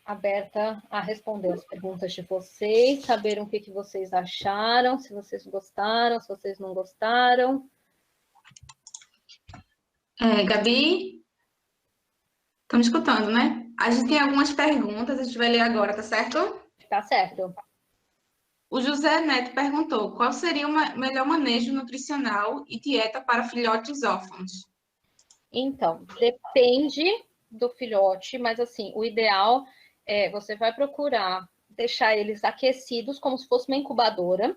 Speaker 2: aberta a responder as perguntas de vocês, saber o que vocês acharam, se vocês gostaram, se vocês não gostaram.
Speaker 1: Gabi, estão me escutando, né? A gente tem algumas perguntas, a gente vai ler agora, tá certo?
Speaker 2: Tá certo.
Speaker 1: O José Neto perguntou: qual seria o melhor manejo nutricional e dieta para filhotes órfãos?
Speaker 2: Então, depende do filhote, mas assim, o ideal é você vai procurar deixar eles aquecidos como se fosse uma incubadora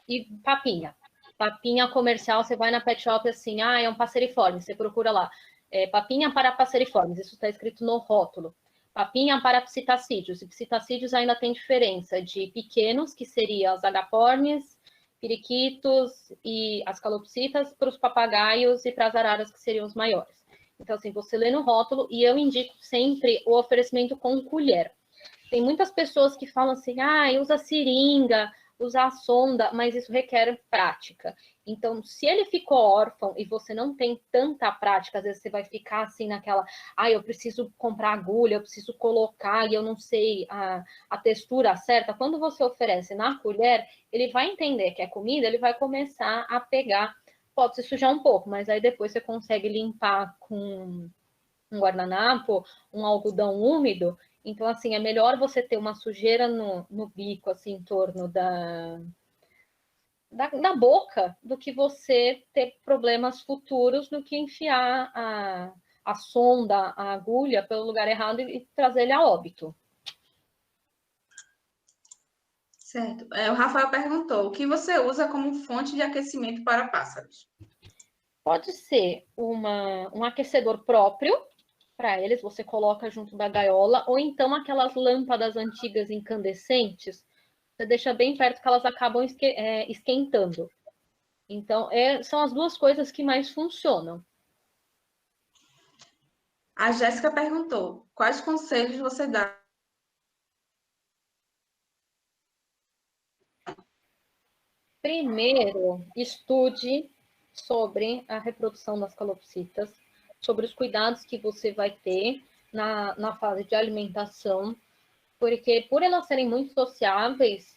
Speaker 2: e papinha. Papinha comercial, você vai na pet shop assim, é um passeriforme, você procura lá. Papinha para passeriformes, isso está escrito no rótulo. Papinha para psitacídeos. E psitacídeos ainda tem diferença de pequenos, que seriam as agapornis, periquitos e as calopsitas, para os papagaios e para as araras, que seriam os maiores. Então, assim, você lê no rótulo e eu indico sempre o oferecimento com colher. Tem muitas pessoas que falam assim, usa seringa, usa a sonda, mas isso requer prática. Então, se ele ficou órfão e você não tem tanta prática, às vezes você vai ficar assim naquela, eu preciso comprar agulha, eu preciso colocar e eu não sei a textura certa. Quando você oferece na colher, ele vai entender que é comida, ele vai começar a pegar, pode se sujar um pouco, mas aí depois você consegue limpar com um guardanapo, um algodão úmido. Então, assim, é melhor você ter uma sujeira no bico, assim, em torno da boca, do que você ter problemas futuros, do que enfiar a sonda, a agulha pelo lugar errado e trazer ele a óbito.
Speaker 1: Certo. O Rafael perguntou: o que você usa como fonte de aquecimento para pássaros?
Speaker 2: Pode ser um aquecedor próprio para eles, você coloca junto da gaiola, ou então aquelas lâmpadas antigas incandescentes, você deixa bem perto que elas acabam esquentando. Então, são as duas coisas que mais funcionam.
Speaker 1: A Jéssica perguntou: quais conselhos você dá?
Speaker 2: Primeiro, estude sobre a reprodução das calopsitas, sobre os cuidados que você vai ter na fase de alimentação, porque por elas serem muito sociáveis,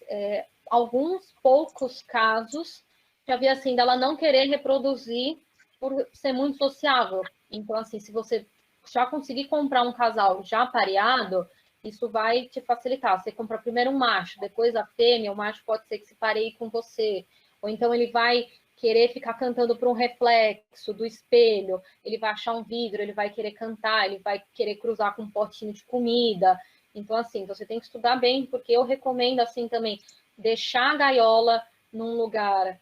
Speaker 2: alguns poucos casos já vi assim dela não querer reproduzir por ser muito sociável. Então, assim, se você já conseguir comprar um casal já pareado, isso vai te facilitar. Você compra primeiro um macho, depois a fêmea, o macho pode ser que se pareie com você. Ou então ele vai querer ficar cantando para um reflexo do espelho, ele vai achar um vidro, ele vai querer cantar, ele vai querer cruzar com um potinho de comida. Então, assim, você tem que estudar bem, porque eu recomendo, assim, também, deixar a gaiola num lugar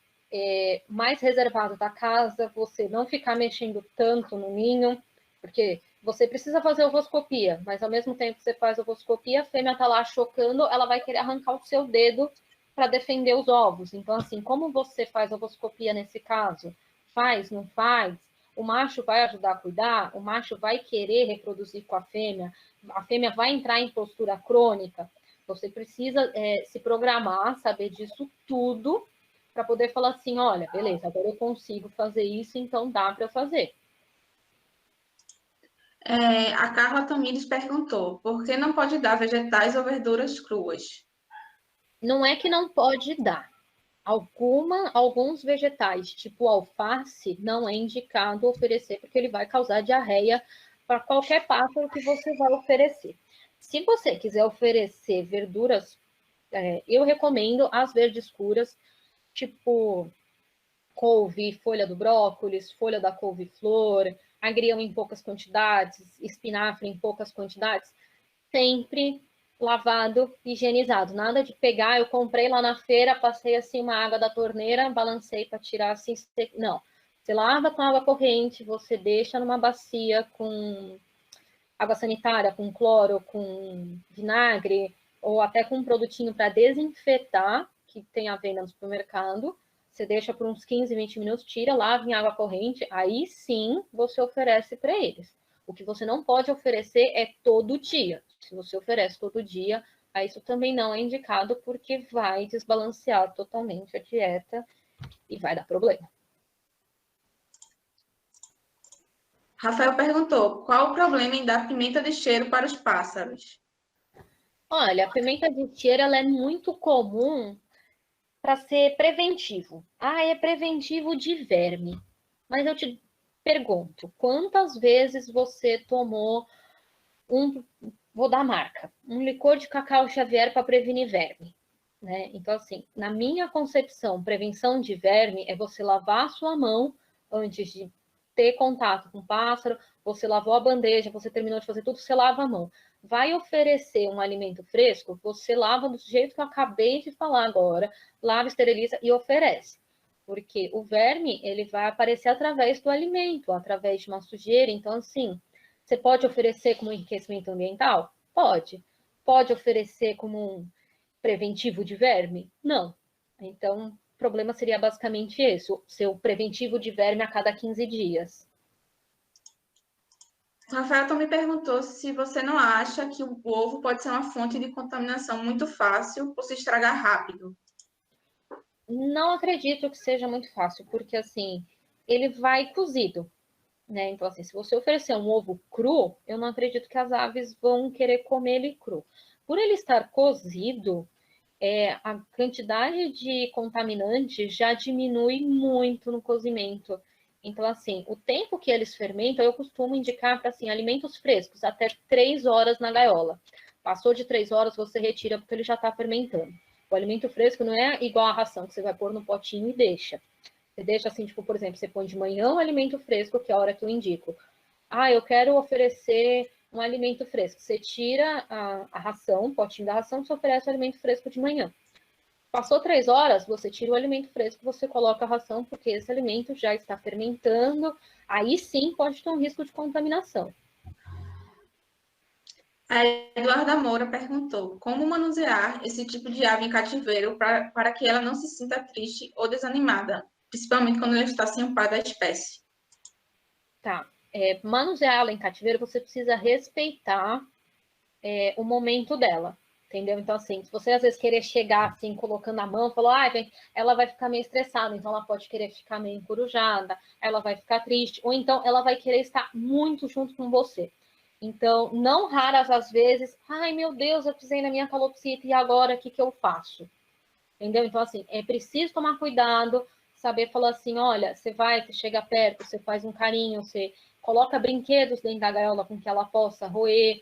Speaker 2: mais reservado da casa, você não ficar mexendo tanto no ninho, porque você precisa fazer ovoscopia, mas ao mesmo tempo que você faz ovoscopia, a fêmea está lá chocando, ela vai querer arrancar o seu dedo para defender os ovos. Então, assim, como você faz ovoscopia nesse caso? Faz, não faz? O macho vai ajudar a cuidar? O macho vai querer reproduzir com a fêmea vai entrar em postura crônica? Você precisa se programar, saber disso tudo, para poder falar assim, olha, beleza, agora eu consigo fazer isso, então dá para fazer.
Speaker 1: A Carla Tamires perguntou: por que não pode dar vegetais ou verduras cruas?
Speaker 2: Não é que não pode dar, Alguns vegetais, tipo alface, não é indicado oferecer, porque ele vai causar diarreia para qualquer pássaro que você vai oferecer. Se você quiser oferecer verduras, eu recomendo as verdes escuras, tipo couve, folha do brócolis, folha da couve-flor, agrião em poucas quantidades, espinafre em poucas quantidades, sempre lavado, higienizado. Nada de pegar, eu comprei lá na feira, passei assim uma água da torneira, balancei para tirar assim. Não. Você lava com água corrente, você deixa numa bacia com água sanitária, com cloro, com vinagre, ou até com um produtinho para desinfetar, que tem à venda no supermercado. Você deixa por uns 15, 20 minutos, tira, lava em água corrente, aí sim você oferece para eles. O que você não pode oferecer é todo dia. Se você oferece todo dia, aí isso também não é indicado, porque vai desbalancear totalmente a dieta e vai dar problema.
Speaker 1: Rafael perguntou: qual o problema em dar pimenta de cheiro para os pássaros?
Speaker 2: Olha, a pimenta de cheiro ela é muito comum para ser preventivo. Ah, é preventivo de verme. Mas eu te pergunto, quantas vezes você tomou vou dar marca, um licor de cacau Xavier para prevenir verme? Né? Então, assim, na minha concepção, prevenção de verme é você lavar a sua mão antes de ter contato com o pássaro, você lavou a bandeja, você terminou de fazer tudo, você lava a mão. Vai oferecer um alimento fresco, você lava do jeito que eu acabei de falar agora, lava, esteriliza e oferece. Porque o verme, ele vai aparecer através do alimento, através de uma sujeira. Então, assim, você pode oferecer como enriquecimento ambiental? Pode. Pode oferecer como um preventivo de verme? Não. Então, o problema seria basicamente esse, o seu preventivo de verme a cada 15 dias.
Speaker 1: O Rafael também perguntou se você não acha que o ovo pode ser uma fonte de contaminação muito fácil por se estragar rápido.
Speaker 2: Não acredito que seja muito fácil, porque assim, ele vai cozido, né? Então, assim, se você oferecer um ovo cru, eu não acredito que as aves vão querer comer ele cru. Por ele estar cozido, a quantidade de contaminante já diminui muito no cozimento. Então, assim, o tempo que eles fermentam, eu costumo indicar para assim, alimentos frescos, até 3 horas na gaiola. Passou de 3 horas, você retira porque ele já está fermentando. O alimento fresco não é igual a ração que você vai pôr no potinho e deixa. Você deixa assim, tipo, por exemplo, você põe de manhã o alimento fresco, que é a hora que eu indico. Ah, eu quero oferecer um alimento fresco. Você tira a ração, o potinho da ração, você oferece o alimento fresco de manhã. Passou 3 horas, você tira o alimento fresco, você coloca a ração, porque esse alimento já está fermentando. Aí sim pode ter um risco de contaminação.
Speaker 1: A Eduarda Moura perguntou: como manusear esse tipo de ave em cativeiro para que ela não se sinta triste ou desanimada, principalmente quando ela está sem o pai da espécie?
Speaker 2: Tá. Manusear ela em cativeiro, você precisa respeitar o momento dela. Entendeu? Então, assim, se você às vezes querer chegar assim, colocando a mão, falou, ela vai ficar meio estressada, então ela pode querer ficar meio encorujada, ela vai ficar triste, ou então ela vai querer estar muito junto com você. Então, não raras as vezes, ai meu Deus, eu pisei na minha calopsita e agora o que eu faço? Entendeu? Então, assim, é preciso tomar cuidado, saber falar assim, olha, você chega perto, você faz um carinho, você coloca brinquedos dentro da gaiola com que ela possa roer,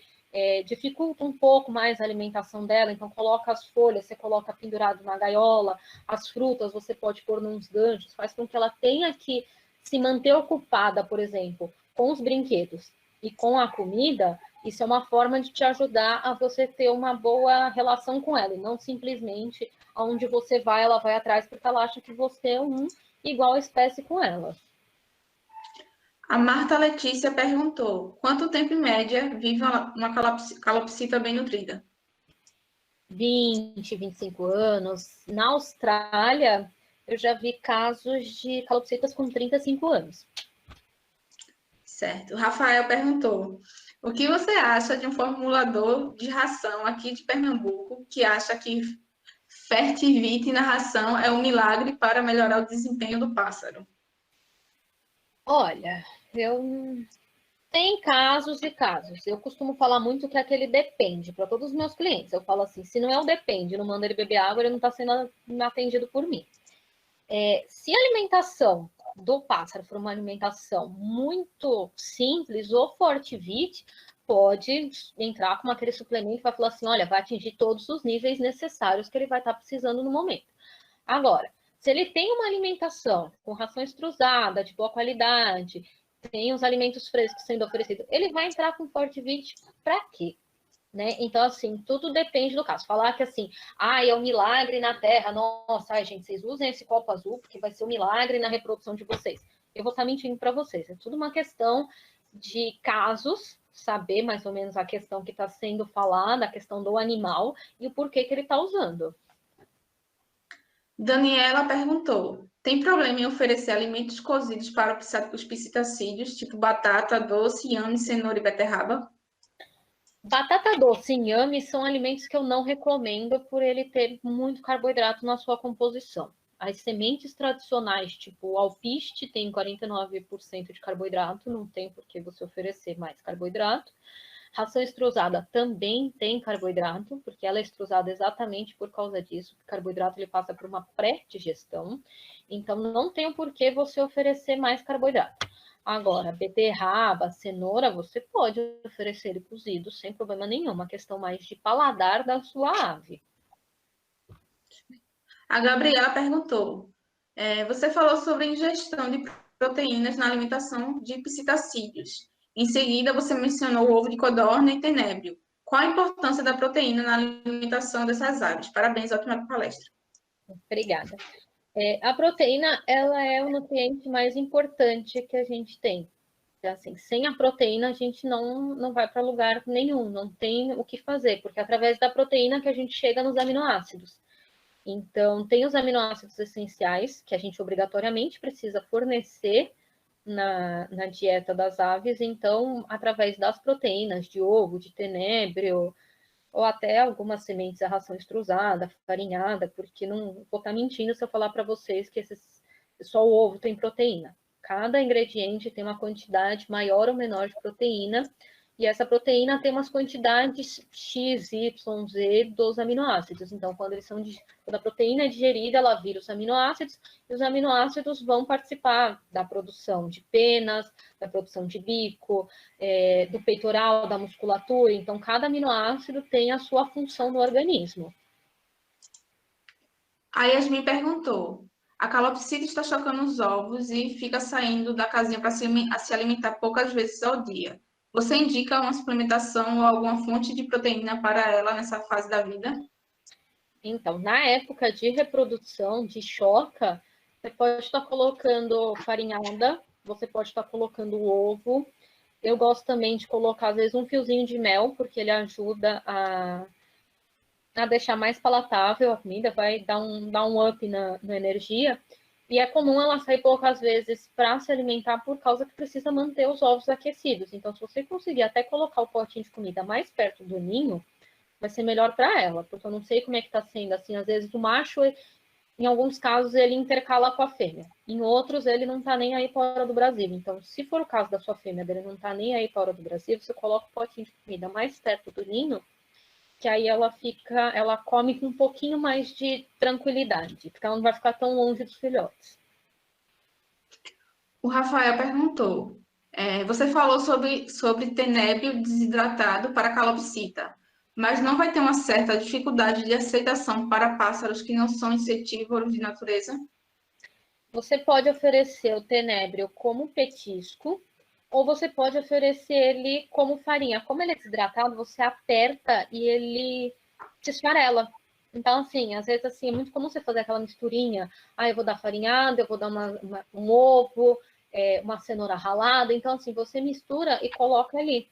Speaker 2: dificulta um pouco mais a alimentação dela, então coloca as folhas, você coloca pendurado na gaiola, as frutas você pode pôr nos ganchos, faz com que ela tenha que se manter ocupada, por exemplo, com os brinquedos e com a comida. Isso é uma forma de te ajudar a você ter uma boa relação com ela, e não simplesmente aonde você vai, ela vai atrás, porque ela acha que você é igual espécie com ela.
Speaker 1: A Marta Letícia perguntou: quanto tempo em média vive uma calopsita bem nutrida?
Speaker 2: 20, 25 anos. Na Austrália, eu já vi casos de calopsitas com 35 anos.
Speaker 1: Certo. O Rafael perguntou: o que você acha de um formulador de ração aqui de Pernambuco que acha que Fertivite na ração é um milagre para melhorar o desempenho do pássaro?
Speaker 2: Olha, tem casos e casos. Eu costumo falar muito que aquele depende para todos os meus clientes. Eu falo assim, se não é o depende, não manda ele beber água, ele não está sendo atendido por mim. Se a alimentação do pássaro for uma alimentação muito simples, o Fortivit pode entrar com aquele suplemento e vai falar assim, olha, vai atingir todos os níveis necessários que ele vai estar precisando no momento. Agora, se ele tem uma alimentação com ração extrusada, de boa qualidade, tem os alimentos frescos sendo oferecidos, ele vai entrar com Fortivit para quê? Né? Então, assim, tudo depende do caso. Falar que, assim, é um milagre na Terra, nossa, gente, vocês usem esse copo azul porque vai ser um milagre na reprodução de vocês. Eu vou estar mentindo para vocês. É tudo uma questão de casos, saber mais ou menos a questão que está sendo falada, a questão do animal e o porquê que ele está usando.
Speaker 1: Daniela perguntou: tem problema em oferecer alimentos cozidos para os psitacídeos, tipo batata, doce, inhame, cenoura e beterraba?
Speaker 2: Batata doce e inhame são alimentos que eu não recomendo por ele ter muito carboidrato na sua composição. As sementes tradicionais, tipo o alpiste, tem 49% de carboidrato, não tem por que você oferecer mais carboidrato. Ração extrusada também tem carboidrato, porque ela é extrusada exatamente por causa disso. O carboidrato ele passa por uma pré-digestão, então não tem por que você oferecer mais carboidrato. Agora, beterraba, cenoura, você pode oferecer ele cozido sem problema nenhum, uma questão mais de paladar da sua ave.
Speaker 1: A Gabriela perguntou: você falou sobre ingestão de proteínas na alimentação de psitacídeos. Em seguida, você mencionou o ovo de codorna e tenébrio. Qual a importância da proteína na alimentação dessas aves? Parabéns, ótima palestra.
Speaker 2: Obrigada. A proteína, ela é o nutriente mais importante que a gente tem. Assim, sem a proteína, a gente não vai para lugar nenhum, não tem o que fazer, porque é através da proteína que a gente chega nos aminoácidos. Então, tem os aminoácidos essenciais, que a gente obrigatoriamente precisa fornecer na dieta das aves, então, através das proteínas de ovo, de tenébrio, ou até algumas sementes, a ração extrusada, farinhada, porque não vou estar mentindo se eu falar para vocês que só o ovo tem proteína. Cada ingrediente tem uma quantidade maior ou menor de proteína, e essa proteína tem umas quantidades X, Y, Z dos aminoácidos. Então, quando a proteína é digerida, ela vira os aminoácidos, e os aminoácidos vão participar da produção de penas, da produção de bico, do peitoral, da musculatura. Então, cada aminoácido tem a sua função no organismo.
Speaker 1: A Yasmin perguntou: a calopsita está chocando os ovos e fica saindo da casinha para se alimentar poucas vezes ao dia. Você indica uma suplementação ou alguma fonte de proteína para ela nessa fase da vida?
Speaker 2: Então, na época de reprodução, de choca, você pode estar colocando farinhada, você pode estar colocando ovo. Eu gosto também de colocar, às vezes, um fiozinho de mel, porque ele ajuda a deixar mais palatável a comida, vai dar um up na energia. E é comum ela sair poucas vezes para se alimentar por causa que precisa manter os ovos aquecidos. Então, se você conseguir até colocar o potinho de comida mais perto do ninho, vai ser melhor para ela, porque eu não sei como é que está sendo, assim, às vezes o macho, em alguns casos, ele intercala com a fêmea, em outros, ele não está nem aí fora do Brasil. Então, se for o caso da sua fêmea, dele não está nem aí fora do Brasil, você coloca o potinho de comida mais perto do ninho, que aí ela come com um pouquinho mais de tranquilidade, porque ela não vai ficar tão longe dos filhotes.
Speaker 1: O Rafael perguntou: você falou sobre tenébrio desidratado para calopsita, mas não vai ter uma certa dificuldade de aceitação para pássaros que não são insetívoros de natureza?
Speaker 2: Você pode oferecer o tenébrio como petisco, ou você pode oferecer ele como farinha. Como ele é desidratado, você aperta e ele se esfarela. Então, assim, às vezes assim, é muito comum você fazer aquela misturinha. Eu vou dar farinhada, eu vou dar um ovo, uma cenoura ralada. Então, assim, você mistura e coloca ali.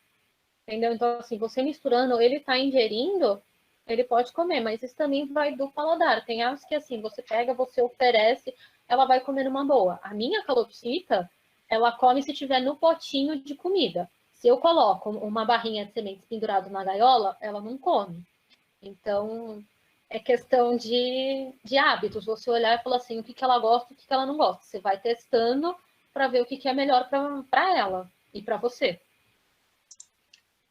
Speaker 2: Entendeu? Então, assim, você misturando, ele tá ingerindo, ele pode comer, mas isso também vai do paladar. Tem aves que, assim, você pega, você oferece, ela vai comer numa boa. A minha calopsita, ela come se tiver no potinho de comida. Se eu coloco uma barrinha de sementes pendurado na gaiola, ela não come. Então, é questão de hábitos. Você olhar e falar assim, o que ela gosta, o que ela não gosta. Você vai testando para ver o que é melhor para ela e para você.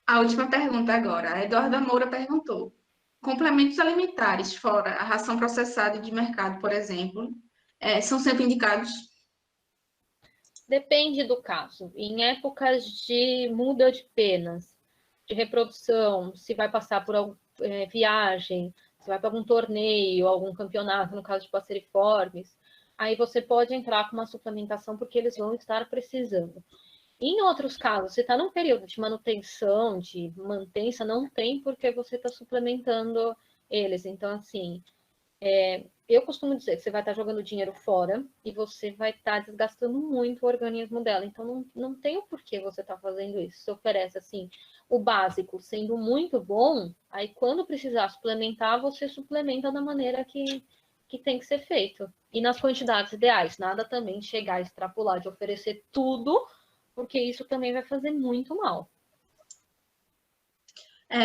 Speaker 1: A última pergunta agora. A Eduarda Moura perguntou: complementos alimentares, fora a ração processada de mercado, por exemplo, são sempre indicados?
Speaker 2: Depende do caso. Em épocas de muda de penas, de reprodução, se vai passar por viagem, se vai para algum torneio, algum campeonato, no caso de passeriformes, aí você pode entrar com uma suplementação porque eles vão estar precisando. Em outros casos, você está num período de manutenção, de mantença, não tem porque você está suplementando eles. Então, assim, eu costumo dizer que você vai estar jogando dinheiro fora e você vai estar desgastando muito o organismo dela. Então, não tem o porquê você estar fazendo isso. Se oferece, assim, o básico sendo muito bom, aí quando precisar suplementar, você suplementa da maneira que tem que ser feito. E nas quantidades ideais. Nada também chegar a extrapolar de oferecer tudo, porque isso também vai fazer muito mal.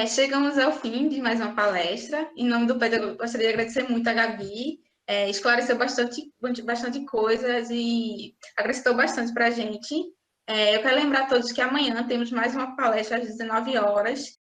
Speaker 1: Chegamos ao fim de mais uma palestra. Em nome do PET, eu gostaria de agradecer muito a Gabi. Esclareceu bastante coisas e acrescentou bastante para a gente. Eu quero lembrar a todos que amanhã temos mais uma palestra às 19 horas.